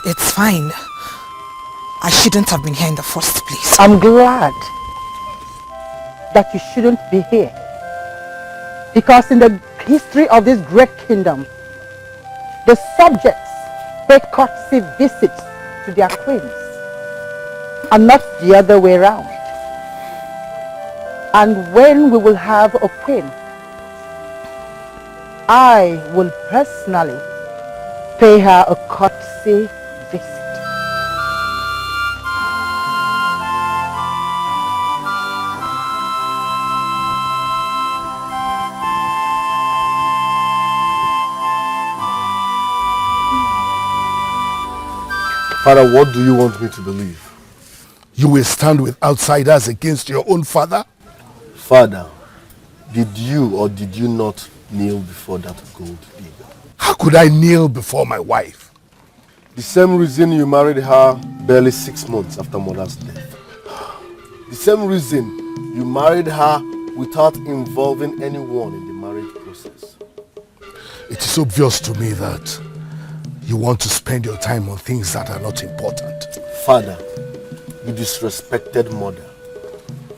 It's fine. I shouldn't have been here in the first place. I'm glad that you shouldn't be here, because in the history of this great kingdom, the subjects pay courtesy visits to their queens and not the other way around. And when we will have a queen, I will personally pay her a courtesy visit. Father, what do you want me to believe? You will stand with outsiders against your own father? Father, did you or did you not kneel before that gold digger? How could I kneel before my wife? The same reason you married her barely 6 months after mother's death. The same reason you married her without involving anyone in the marriage process. It is obvious to me that you want to spend your time on things that are not important. Father, you disrespected mother.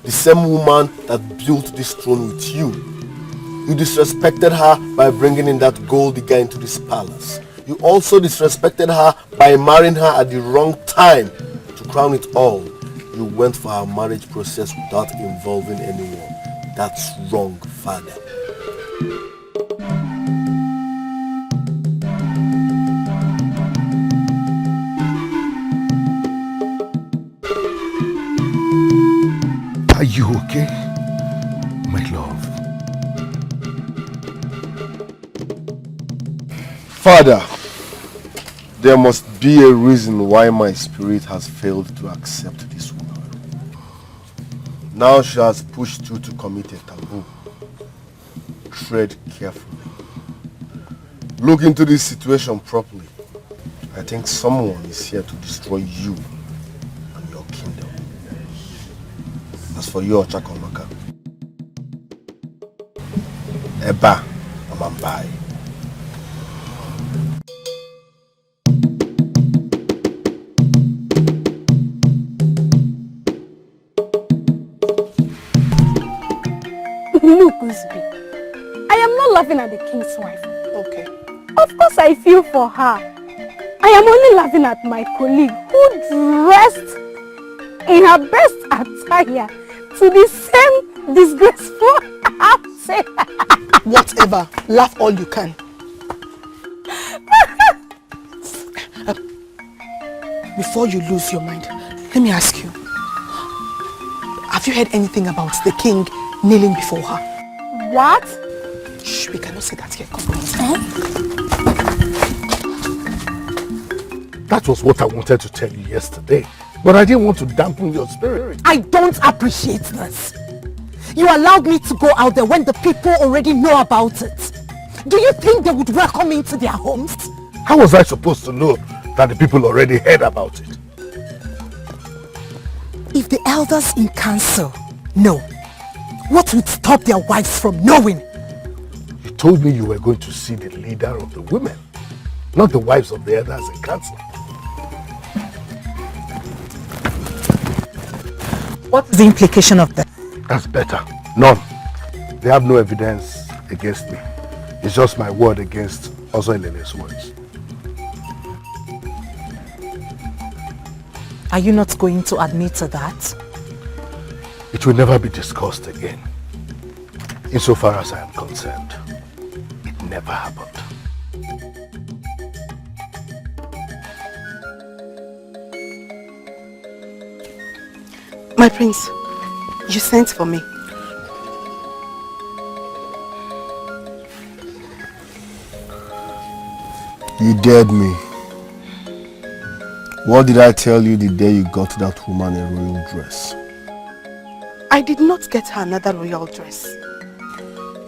The same woman that built this throne with you. You disrespected her by bringing in that gold digger into this palace. You also disrespected her by marrying her at the wrong time. To crown it all, you went for her marriage process without involving anyone. That's wrong, Father. Are you okay, my love? Father, there must be a reason why my spirit has failed to accept this woman. Now she has pushed you to commit a taboo. Tread carefully. Look into this situation properly. I think someone is here to destroy you and your kingdom. As for you, Chakomaka, Eba Amambai. Look, Uzbi, I am not laughing at the king's wife. Okay. Of course I feel for her. I am only laughing at my colleague who dressed in her best attire to the same disgraceful outfit. Whatever. Laugh all you can. Before you lose your mind, let me ask you. Have you heard anything about the king kneeling before her? What? Shh, we cannot say that here. Come on. That was what I wanted to tell you yesterday. But I didn't want to dampen your spirit. I don't appreciate this. You allowed me to go out there when the people already know about it. Do you think they would welcome me into their homes? How was I supposed to know that the people already heard about it? If the elders in council know, what would stop their wives from knowing? You told me you were going to see the leader of the women, not the wives of the elders in council. What is the implication of that? That's better. None. They have no evidence against me. It's just my word against Ozoilele's words. Are you not going to admit to that? It will never be discussed again. Insofar as I am concerned, it never happened. My prince, you sent for me. You dared me. What did I tell you the day you got that woman a royal dress? I did not get her another royal dress.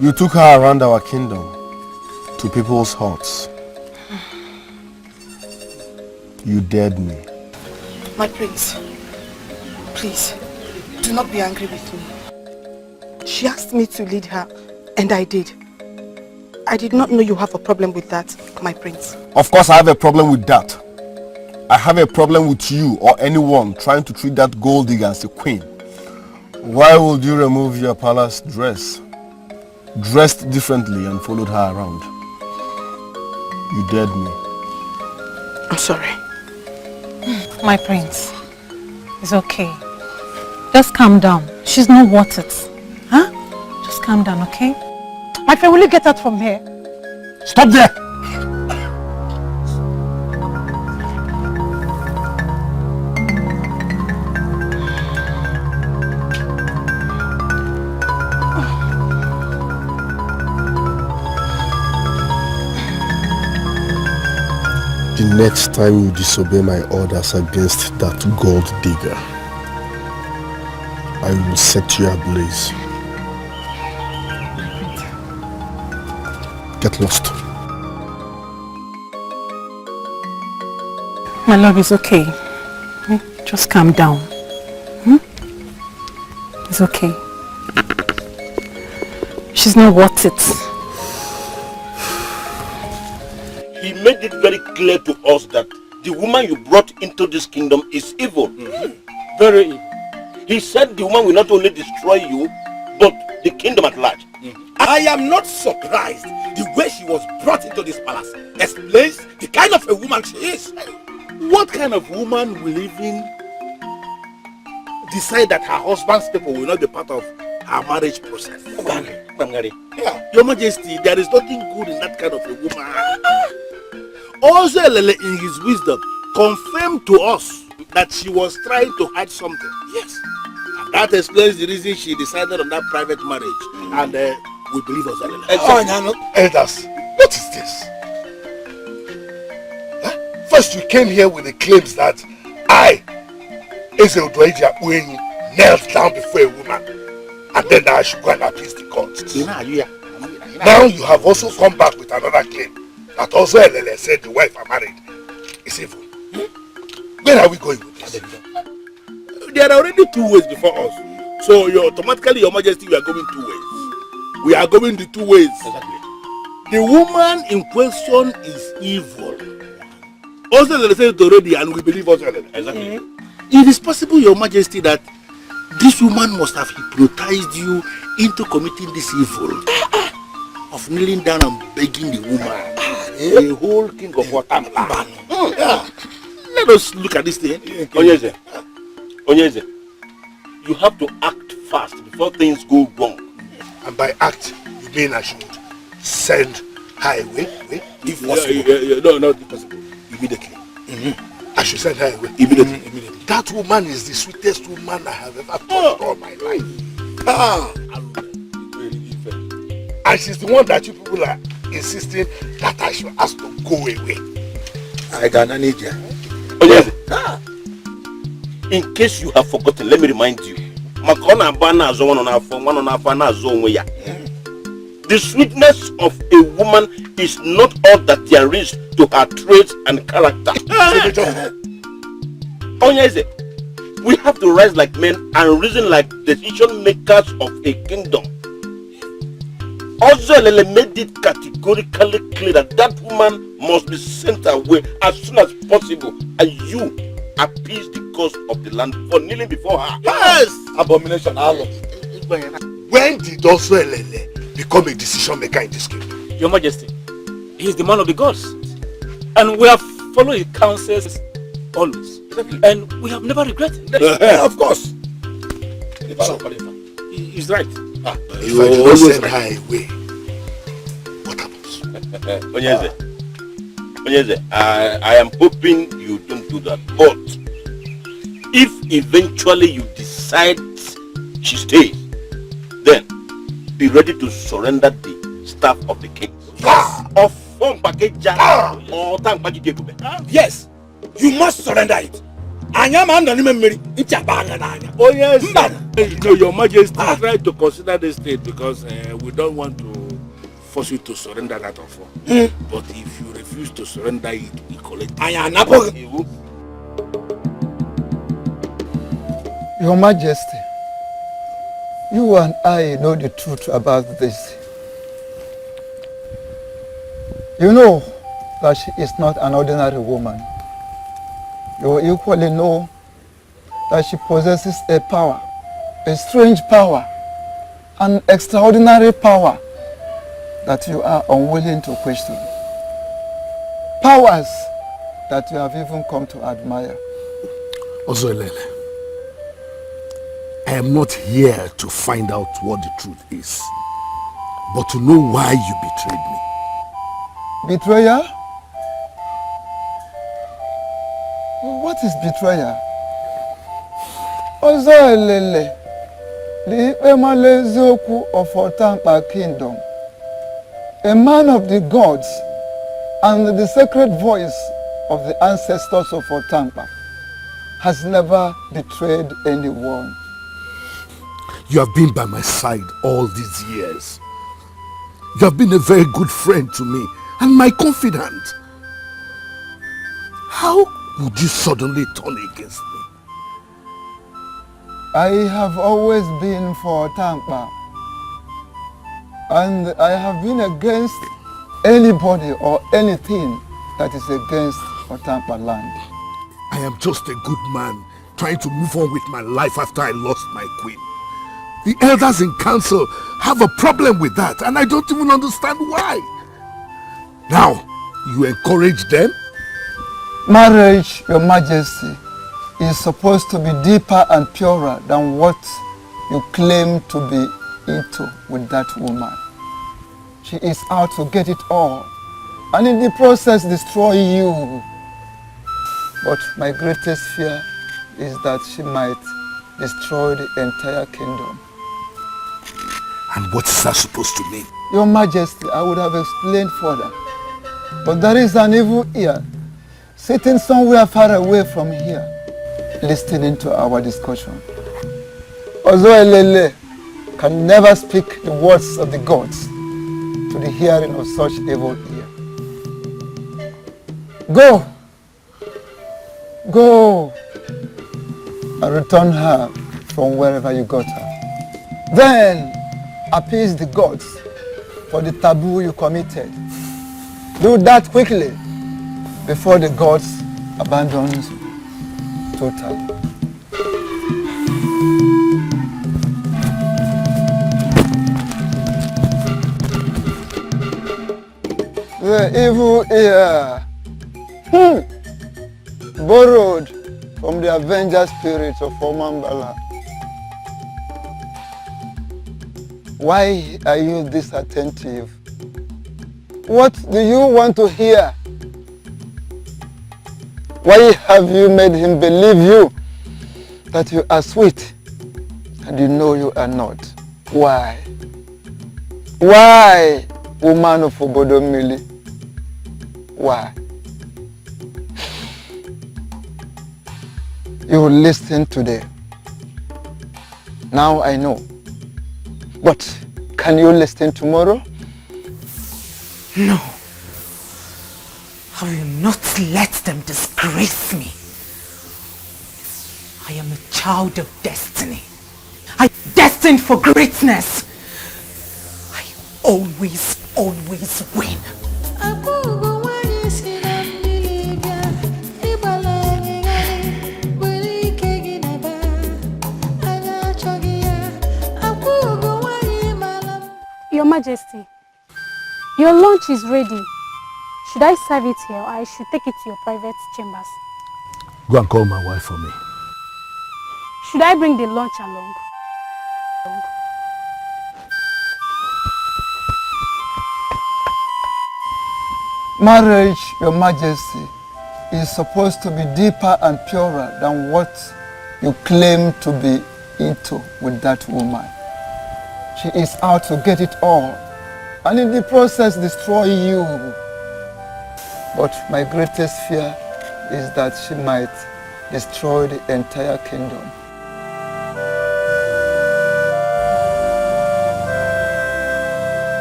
You took her around our kingdom, to people's hearts. You dared me. My prince, please, do not be angry with me. She asked me to lead her, and I did. I did not know you have a problem with that, my prince. Of course I have a problem with that. I have a problem with you or anyone trying to treat that gold digger as a queen. Why would you remove your palace dress? Dressed differently and followed her around. You dared me. I'm sorry. My prince, it's okay. Just calm down. She's not worth it. Huh? Just calm down, okay? My friend, will you get out from here? Stop there! The next time you disobey my orders against that gold digger, I will set you ablaze. Get lost. My love, is okay. Just calm down. It's okay. She's not worth it. He made it very clear to us that the woman you brought into this kingdom is evil. Very evil. He said the woman will not only destroy you, but the kingdom at large. I am not surprised. The way she was brought into this palace explains the kind of a woman she is. What kind of woman will even decide that her husband's people will not be part of her marriage process? Yeah. Your Majesty, there is nothing good in that kind of a woman. Also, Lele, in his wisdom, confirmed to us that she was trying to hide something. Yes. And that explains the reason she decided on that private marriage. And we believe us, Lele. Oh, no. Elders, what is this? Huh? First, you came here with the claims that I, Ejiakpu, Enyi, knelt down before a woman. And then I should go and appease the court. Now you have also come back with another claim that also Elele said the wife I married is evil. Where are we going with this? There are already two ways before us. So automatically, Your Majesty, we are going two ways. We are going the two ways. Exactly. The woman in question is evil. Also Elele said it already, and we believe also Elele. Exactly. It is possible, Your Majesty, that this woman must have hypnotized you into committing this evil of kneeling down and begging the woman, the whole king of Otamkpa. Let us look at this thing. Onyeze, you have to act fast before things go wrong. And by act, you mean I should send her away, if possible? No, not possible. Immediately. I should send her away. Immediately. That woman is the sweetest woman I have ever touched all my life. And she's the one that you people are insisting that I should ask to go away. I gonna need you. In case you have forgotten, let me remind you. The sweetness of a woman is not all that there is to her traits and character. We have to rise like men and reason like decision makers of a kingdom. Also, Lele made it categorically clear that that woman must be sent away as soon as possible, and you appease the cause of the land for kneeling before her. Yes! Abomination, Allah. When did also Lele become a decision maker in this kingdom? Your Majesty, he is the man of the gods, and we have followed his counsels always, and we have never regretted. Of course. So, he's right. If I do not send her away, what happens? Onyeze, I am hoping you don't do that. But if eventually you decide she stays, then be ready to surrender the staff of the king. Yes, you must surrender it. Oh yes, no, Your Majesty, try to consider this state because we don't want to force you to surrender that offer. But if you refuse to surrender it, we collect it. Your Majesty, you and I know the truth about this. You know that she is not an ordinary woman. You equally know that she possesses a power, a strange power, an extraordinary power that you are unwilling to question. Powers that you have even come to admire. Also, Lele, I am not here to find out what the truth is, but to know why you betrayed me. Betrayal? What is betrayal? Ozolele, the Emalezoku of Otamkpa kingdom, a man of the gods and the sacred voice of the ancestors of Otamkpa, has never betrayed anyone. You have been by my side all these years. You have been a very good friend to me and my confidant. How would you suddenly turn against me? I have always been for Otamkpa. And I have been against anybody or anything that is against Otamkpa land. I am just a good man trying to move on with my life after I lost my queen. The elders in council have a problem with that, and I don't even understand why. Now, you encourage them? Marriage, Your Majesty, is supposed to be deeper and purer than what you claim to be into with that woman. She is out to get it all, and in the process destroy you. But my greatest fear is that she might destroy the entire kingdom. And what is that supposed to mean? Your Majesty, I would have explained further, but there is an evil ear sitting somewhere far away from here, listening to our discussion. Ozoelele can never speak the words of the gods to the hearing of such evil ear. Go! Go and return her from wherever you got her. Then appease the gods for the taboo you committed. Do that quickly before the gods abandon you totally. The evil ear, borrowed from the avenger spirit of Omambala. Why are you this attentive? What do you want to hear? Why have you made him believe you that you are sweet and you know you are not? Why? Why, woman of Obodomili? Why? You listen today. Now I know. But can you listen tomorrow? No. I will not let them disgrace me. I am a child of destiny. I am destined for greatness. I always win. Your Majesty, your lunch is ready. Should I serve it here or I should take it to your private chambers? Go and call my wife for me. Should I bring the lunch along? Marriage, Your Majesty, is supposed to be deeper and purer than what you claim to be into with that woman. She is out to get it all, and in the process destroy you. But my greatest fear is that she might destroy the entire kingdom.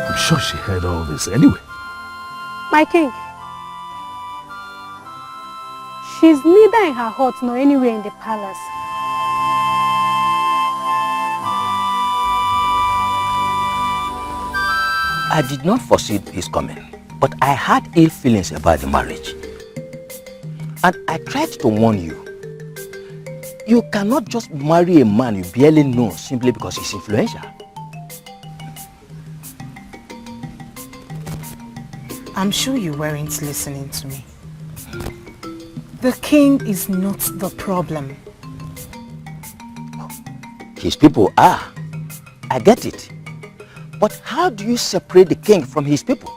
I'm sure she heard all this anyway. My king, she's neither in her hut nor anywhere in the palace. I did not foresee his coming, but I had ill feelings about the marriage. And I tried to warn you. You cannot just marry a man you barely know simply because he's influential. I'm sure you weren't listening to me. The king is not the problem. His people are. I get it. But how do you separate the king from his people?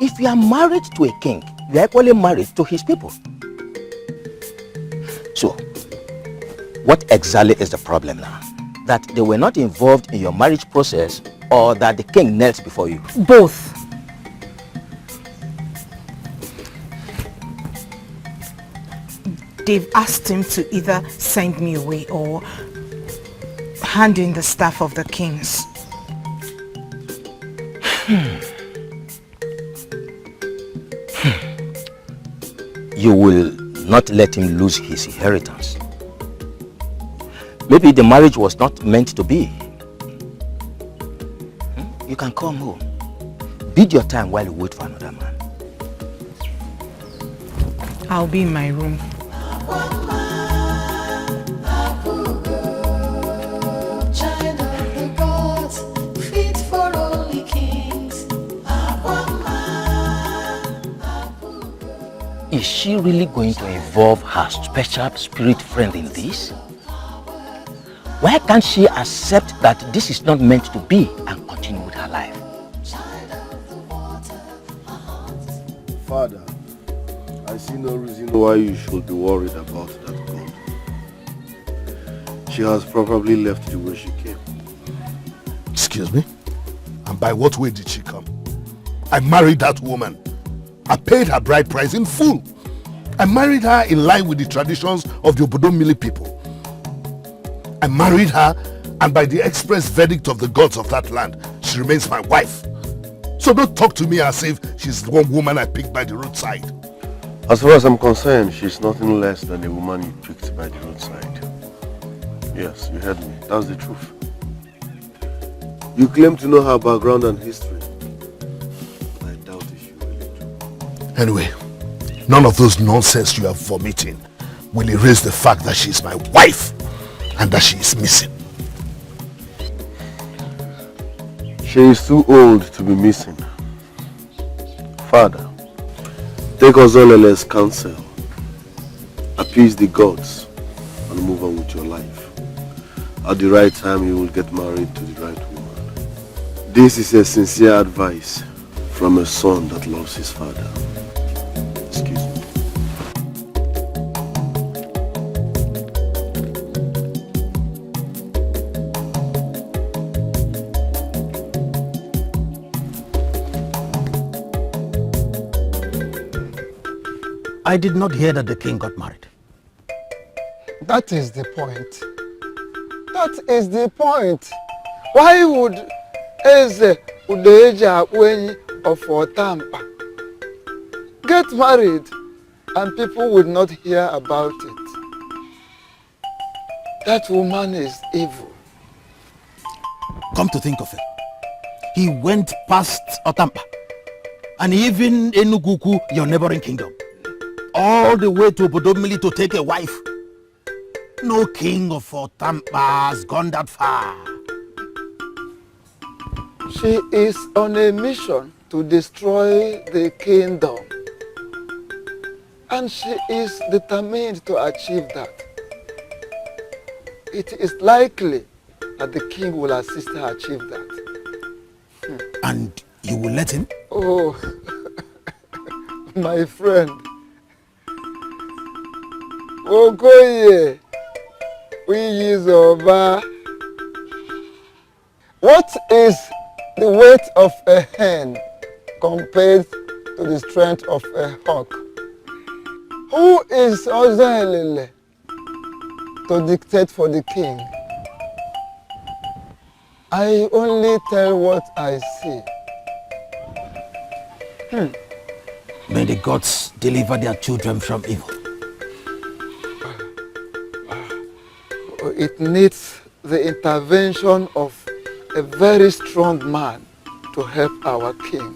If you are married to a king, you are equally married to his people. So, what exactly is the problem now? That they were not involved in your marriage process, or that the king knelt before you? Both. They've asked him to either send me away or hand in the staff of the kings. You will not let him lose his inheritance. Maybe the marriage was not meant to be. You can come home. Bid your time while you wait for another man. I'll be in my room. Child of the gods, fit for only kings. Is she really going to involve her special spirit friend in this? Why can't she accept that this is not meant to be and continue with her life? Father, I see no reason why you should be worried about that girl. She has probably left the way she came. Excuse me? And by what way did she come? I married that woman. I paid her bride price in full. I married her in line with the traditions of the Obodomili people. I married her, and by the express verdict of the gods of that land, she remains my wife. So don't talk to me as if she's the one woman I picked by the roadside. As far as I'm concerned, she's nothing less than a woman you picked by the roadside. Yes, you heard me. That's the truth. You claim to know her background and history. I doubt if you really do. Anyway, none of those nonsense you are vomiting will erase the fact that she's my wife and that she is missing. She is too old to be missing. Father, take Ozolele's counsel, appease the gods, and move on with your life. At the right time, you will get married to the right woman. This is a sincere advice from a son that loves his father. Excuse me. I did not hear that the king got married. That is the point. That is the point. Why would Ejiakpu of Otamkpa get married and people would not hear about it? That woman is evil. Come to think of it, he went past Otamkpa and even Enuguku, your neighboring kingdom, all the way to Obodomili to take a wife. No king of Otamkpa has gone that far. She is on a mission to destroy the kingdom. And she is determined to achieve that. It is likely that the king will assist her achieve that. And you will let him? Oh, my friend. Okoye, Ugezu. What is the weight of a hen compared to the strength of a hawk? Who is Ozelele to dictate for the king? I only tell what I see. May the gods deliver their children from evil. It needs the intervention of a very strong man to help our king.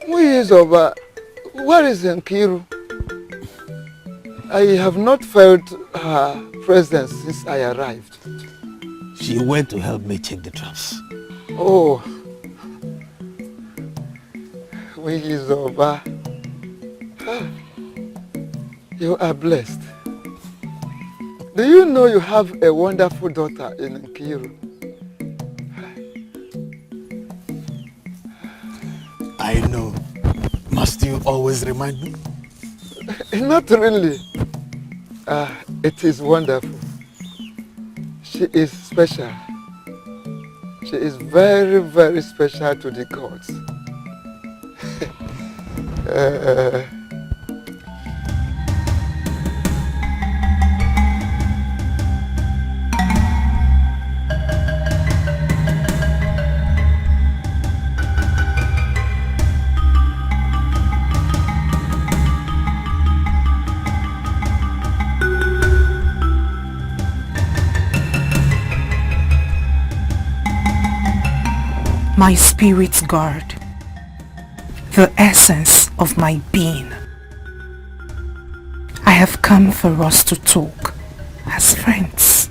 Ugezu, where is Nkiru? I have not felt her presence since I arrived. She went to help me check the traps. Oh, Ugezu, you are blessed. Do you know you have a wonderful daughter in Nkiru? I know. Must you always remind me? Not really. It is wonderful. She is special. She is very, very special to the gods. my spirit guard, the essence of my being. I have come for us to talk as friends.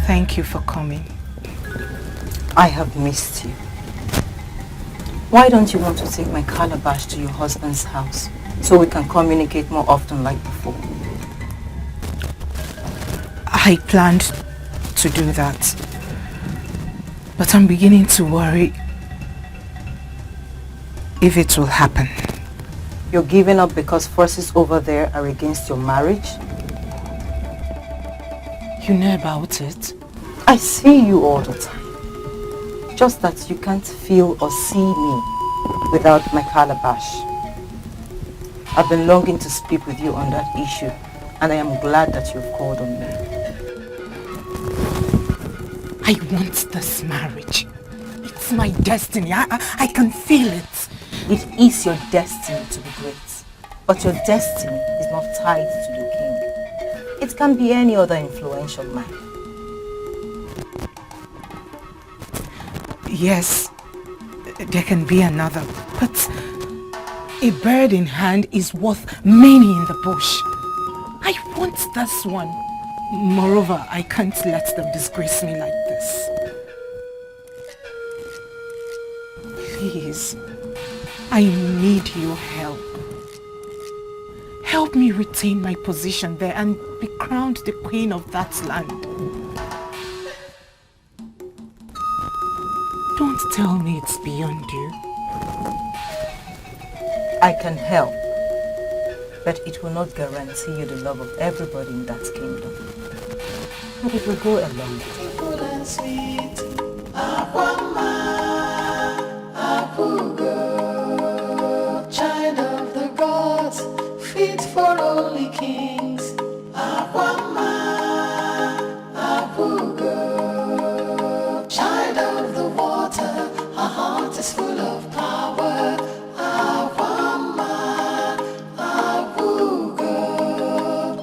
Thank you for coming. I have missed you. Why don't you want to take my calabash to your husband's house so we can communicate more often like before? I planned to do that, but I'm beginning to worry if it will happen. You're giving up because forces over there are against your marriage? You know about it? I see you all the time. Just that you can't feel or see me without my calabash. I've been longing to speak with you on that issue, and I am glad that you've called on me. I want this marriage. It's my destiny. I can feel it. It is your destiny to be great, but your destiny is not tied to the king. It can be any other influential man. Yes, there can be another, but a bird in hand is worth many in the bush. I want this one. Moreover, I can't let them disgrace me like this. Please, I need your help. Help me retain my position there and be crowned the queen of that land. Don't tell me it's beyond you. I can help, but it will not guarantee you the love of everybody in that kingdom. But it will go a long way. Good and sweet, Aquama, Apugo, child of the gods, fit for only kings. Aquama, Apugo, child of the water, her heart is full of power. Aquama, Apugo,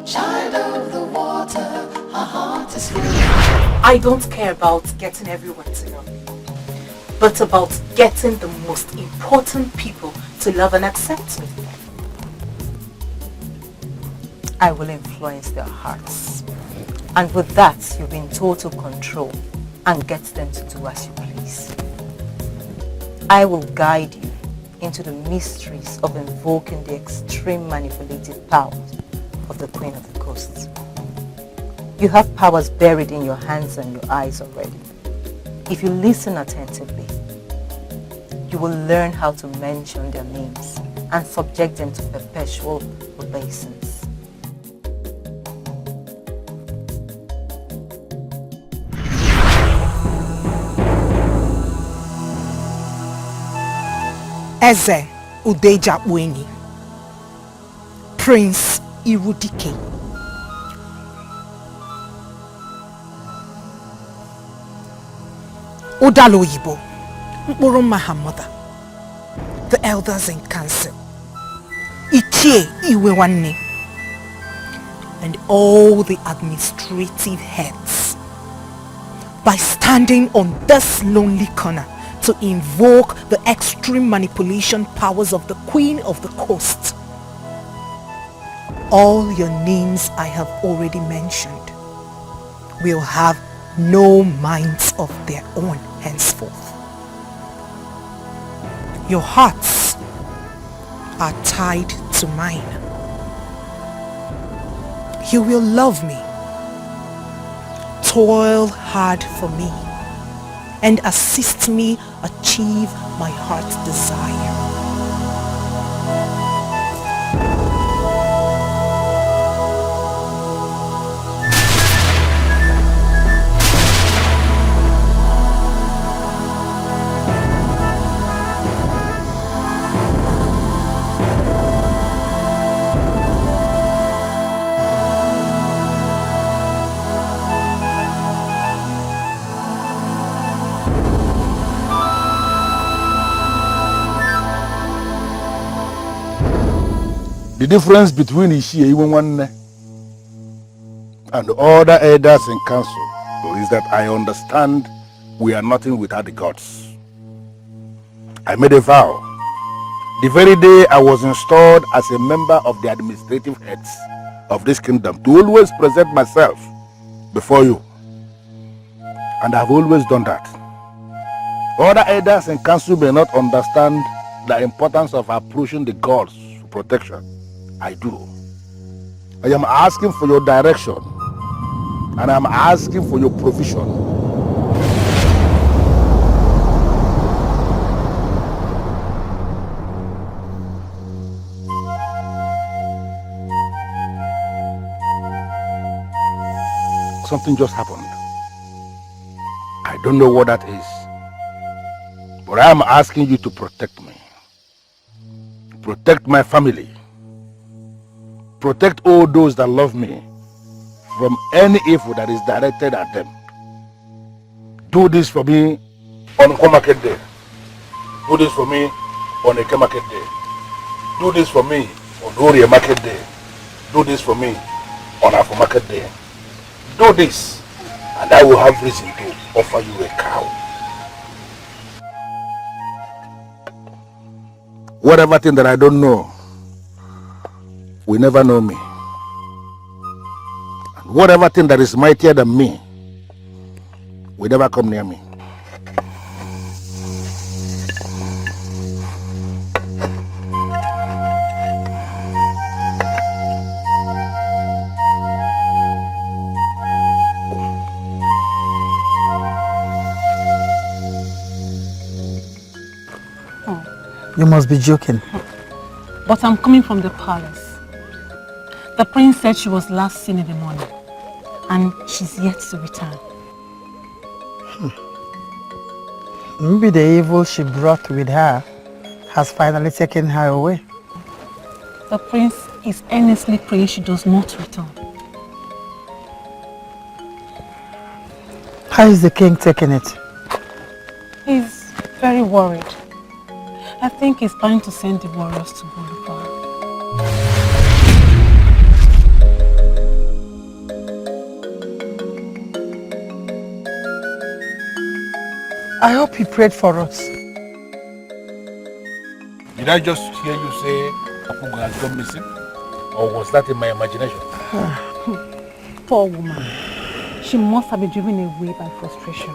child of the water, her heart is full of power. I don't care about getting everyone to love me, but about getting the most important people to love and accept me. I will influence their hearts. And with that, you'll be in total control and get them to do as you please. I will guide you into the mysteries of invoking the extreme manipulative powers of the Queen of the Coast. You have powers buried in your hands and your eyes already. If you listen attentively, you will learn how to mention their names and subject them to perpetual obeisance. Eze Ejiakpu Enyi, Prince Dikeh. Udaloyibo, Mkpụrụ Mma mother, the elders in council, Ichie Iwe, and all the administrative heads. By standing on this lonely corner to invoke the extreme manipulation powers of the Queen of the Coast, all your names I have already mentioned will have no minds of their own henceforth. Your hearts are tied to mine. You will love me, toil hard for me, and assist me achieve my heart's desire. The difference between Ishi and other elders in council is that I understand we are nothing without the gods. I made a vow the very day I was installed as a member of the administrative heads of this kingdom to always present myself before you. And I've always done that. Other elders in council may not understand the importance of approaching the gods for protection. I do. I am asking for your direction and I'm asking for your provision. Something just happened. I don't know what that is. But I am asking you to protect me. Protect my family. Protect all those that love me from any evil that is directed at them. Do this for me on Oko Market Day. Do this for me on Eke Market Day. Do this for me on Orie Market Day. Do this for me on Afo Market Day. Do this, and I will have reason to offer you a cow. Whatever thing that I don't know will never know me. And whatever thing that is mightier than me will never come near me. You must be joking. But I'm coming from the palace. The prince said she was last seen in the morning, and she's yet to return. Maybe the evil she brought with her has finally taken her away. The prince is earnestly praying she does not return. How is the king taking it? He's very worried. I think he's planning to send the warriors to Bolupar. I hope he prayed for us. Did I just hear you say Apuga has gone missing? Or was that in my imagination? Poor woman. She must have been driven away by frustration.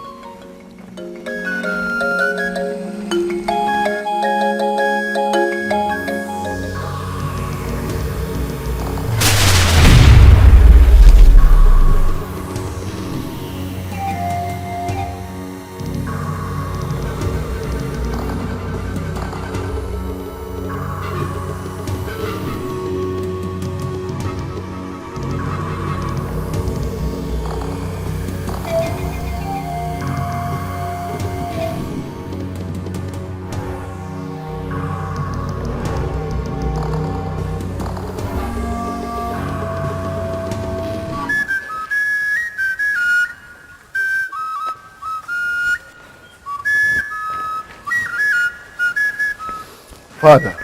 Father,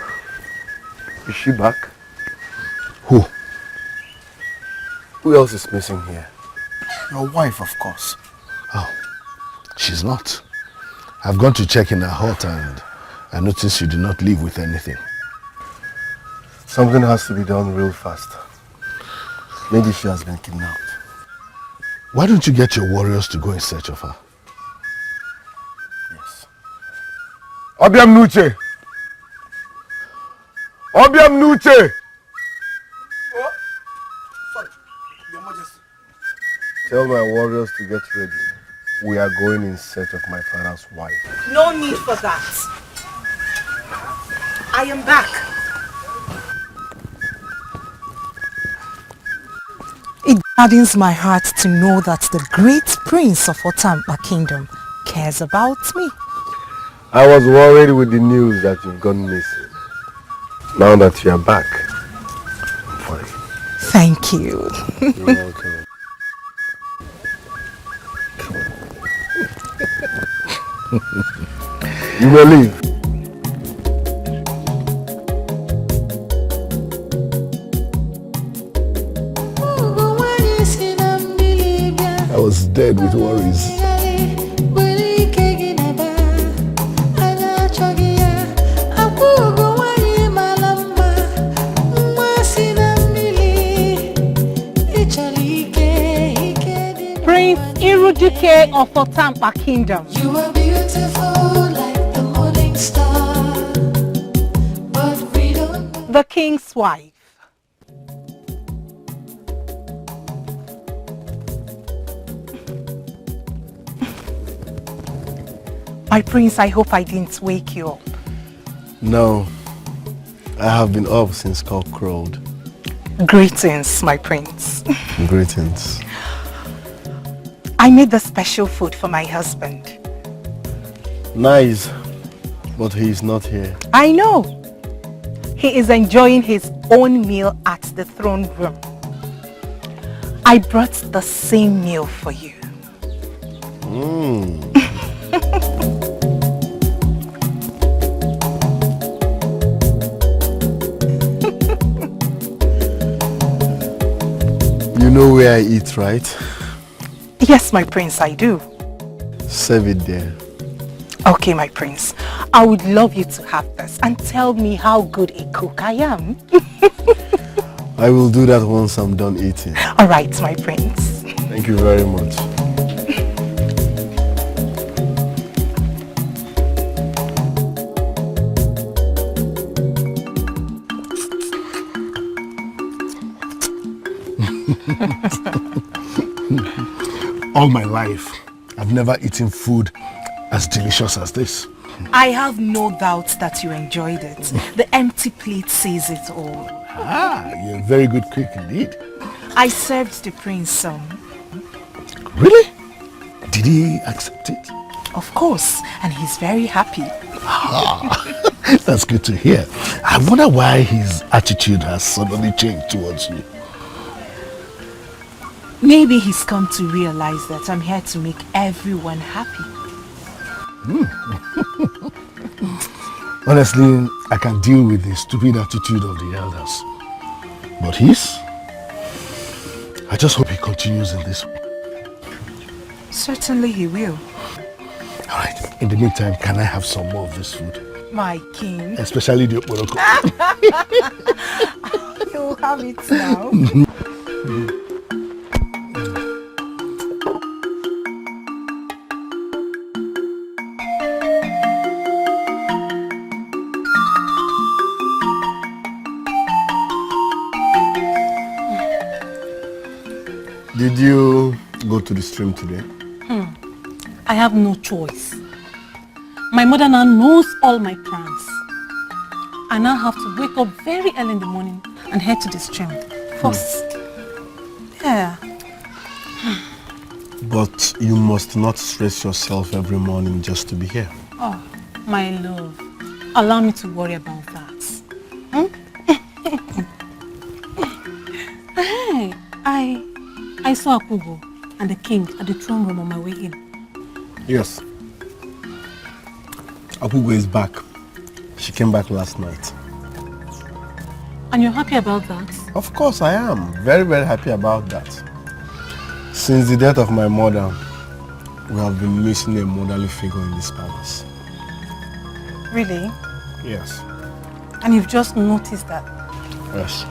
is she back? Who? Who else is missing here? Your wife, of course. Oh, she's not. I've gone to check in her hut and I noticed she did not leave with anything. Something has to be done real fast. Maybe she has been kidnapped. Why don't you get your warriors to go in search of her? Yes. Obiagu! Obiagu! Sorry, Your Majesty. Tell my warriors to get ready. We are going in search of my father's wife. No need for that. I am back. It gladdens my heart to know that the great prince of Otamkpa kingdom cares about me. I was worried with the news that you've gone missing. Now that you are back, I'm fine. Thank you. You're welcome. You may leave. was dead with worries. Prince Dikeh of Otamkpa Kingdom. You are beautiful like the morning star, but we don't know. The king's wife. My prince, I hope I didn't wake you up. No, I have been up since cock crowed. Greetings, my prince. Greetings. I made the special food for my husband. Nice, but he is not here. I know. He is enjoying his own meal at the throne room. I brought the same meal for you. You know where I eat, right? Yes, my prince, I do. Serve it there. Okay, my prince. I would love you to have this and tell me how good a cook I am. I will do that once I'm done eating. All right, my prince. Thank you very much. All my life, I've never eaten food as delicious as this. I have no doubt that you enjoyed it. The empty plate says it all. Ah, you're a very good cook indeed. I served the prince some. Really? Did he accept it? Of course, and he's very happy. Ah, that's good to hear. I wonder why his attitude has suddenly changed towards you. Maybe he's come to realize that I'm here to make everyone happy. Honestly, I can deal with the stupid attitude of the elders. But his? I just hope he continues in this way. Certainly he will. Alright, in the meantime, can I have some more of this food? My king. Especially the okporoko. You'll have it now. Did you go to the stream today? I have no choice. My mother now knows all my plans. I now have to wake up very early in the morning and head to the stream first. Yeah. But you must not stress yourself every morning just to be here. Oh, my love. Allow me to worry about that. Hey, I saw Akubo and the king at the throne room on my way in. Yes. Apugo is back. She came back last night. And you're happy about that? Of course I am. Very, very happy about that. Since the death of my mother, we have been missing a motherly figure in this palace. Really? Yes. And you've just noticed that? Yes.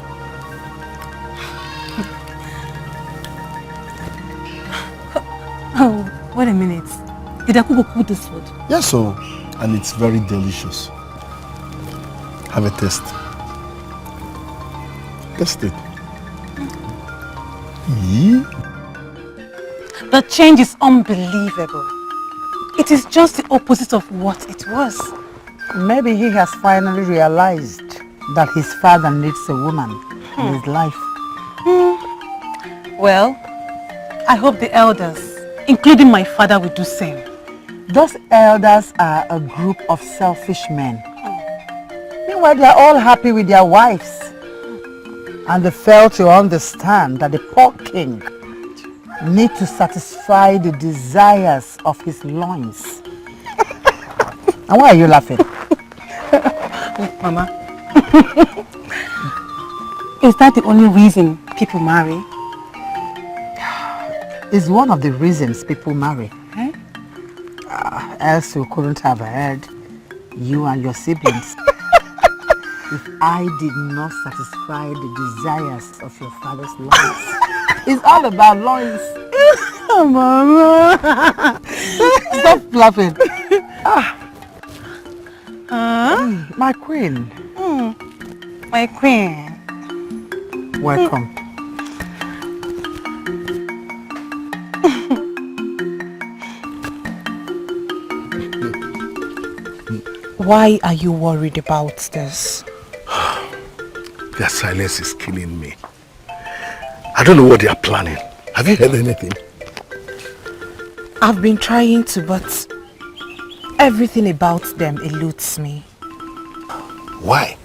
Oh, wait a minute. Did Akubo cook this food? Yes, so, and it's very delicious. Have a taste. Taste it. The change is unbelievable. It is just the opposite of what it was. Maybe he has finally realized that his father needs a woman in his life. Well, I hope the elders, including my father, will do same. Those elders are a group of selfish men. Meanwhile, they are all happy with their wives. And they fail to understand that the poor king needs to satisfy the desires of his loins. And why are you laughing? Mama, is that the only reason people marry? is one of the reasons people marry. Else you couldn't have heard you and your siblings. If I did not satisfy the desires of your father's loins. It's all about loins. Mama. Stop laughing. My queen. My queen. Welcome. Why are you worried about this? Their silence is killing me. I don't know what they are planning. Have you heard anything? I've been trying to, but everything about them eludes me. Why?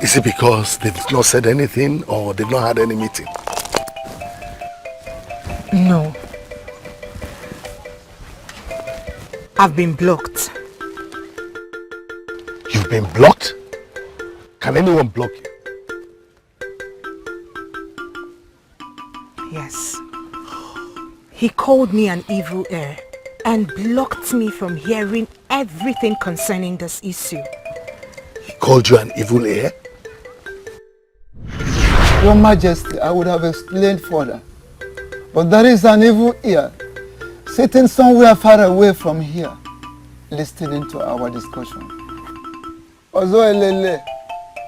Is it because they've not said anything or they've not had any meeting? No. I've been blocked. You've been blocked? Can anyone block you? Yes. He called me an evil heir and blocked me from hearing everything concerning this issue. He called you an evil heir? Your Majesty, I would have explained further. But there is an evil ear sitting somewhere far away from here, listening to our discussion. Ozoelele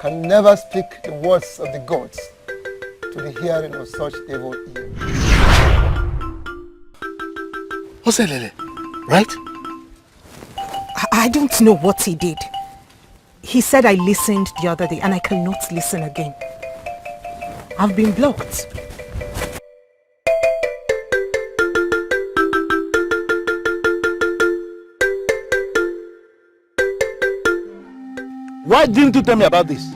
can never speak the words of the gods to the hearing of such evil ear. Ozoelele, right? I don't know what he did. He said I listened the other day and I cannot listen again. I've been blocked. Why didn't you tell me about this?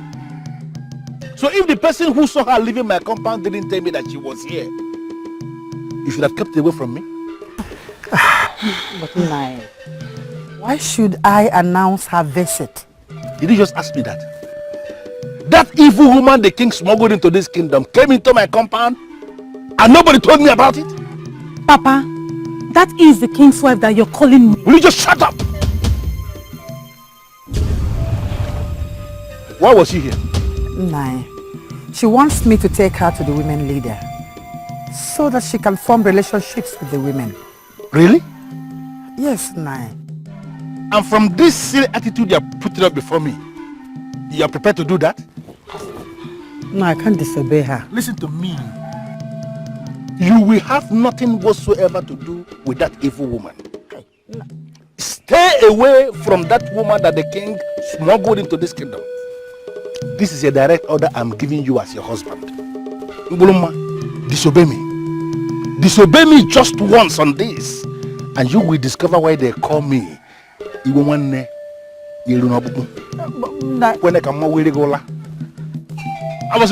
So if the person who saw her leaving my compound didn't tell me that she was here, you should have kept away from me. But Nai, why should I announce her visit? Did you just ask me that? That evil woman the king smuggled into this kingdom came into my compound and nobody told me about it? Papa, that is the king's wife that you're calling me. Will you just shut up? Why was she here? Nai, she wants me to take her to the women leader so that she can form relationships with the women. Really? Yes, Nai. And from this silly attitude you're putting up before me, you're prepared to do that? No, I can't disobey her. Listen to me. You will have nothing whatsoever to do with that evil woman. Stay away from that woman that the king smuggled into this kingdom. This is a direct order I'm giving you as your husband. Ubuluma, disobey me. Disobey me just once on this, and you will discover why they call me Iwanne Yelunabubu. When I come away, I was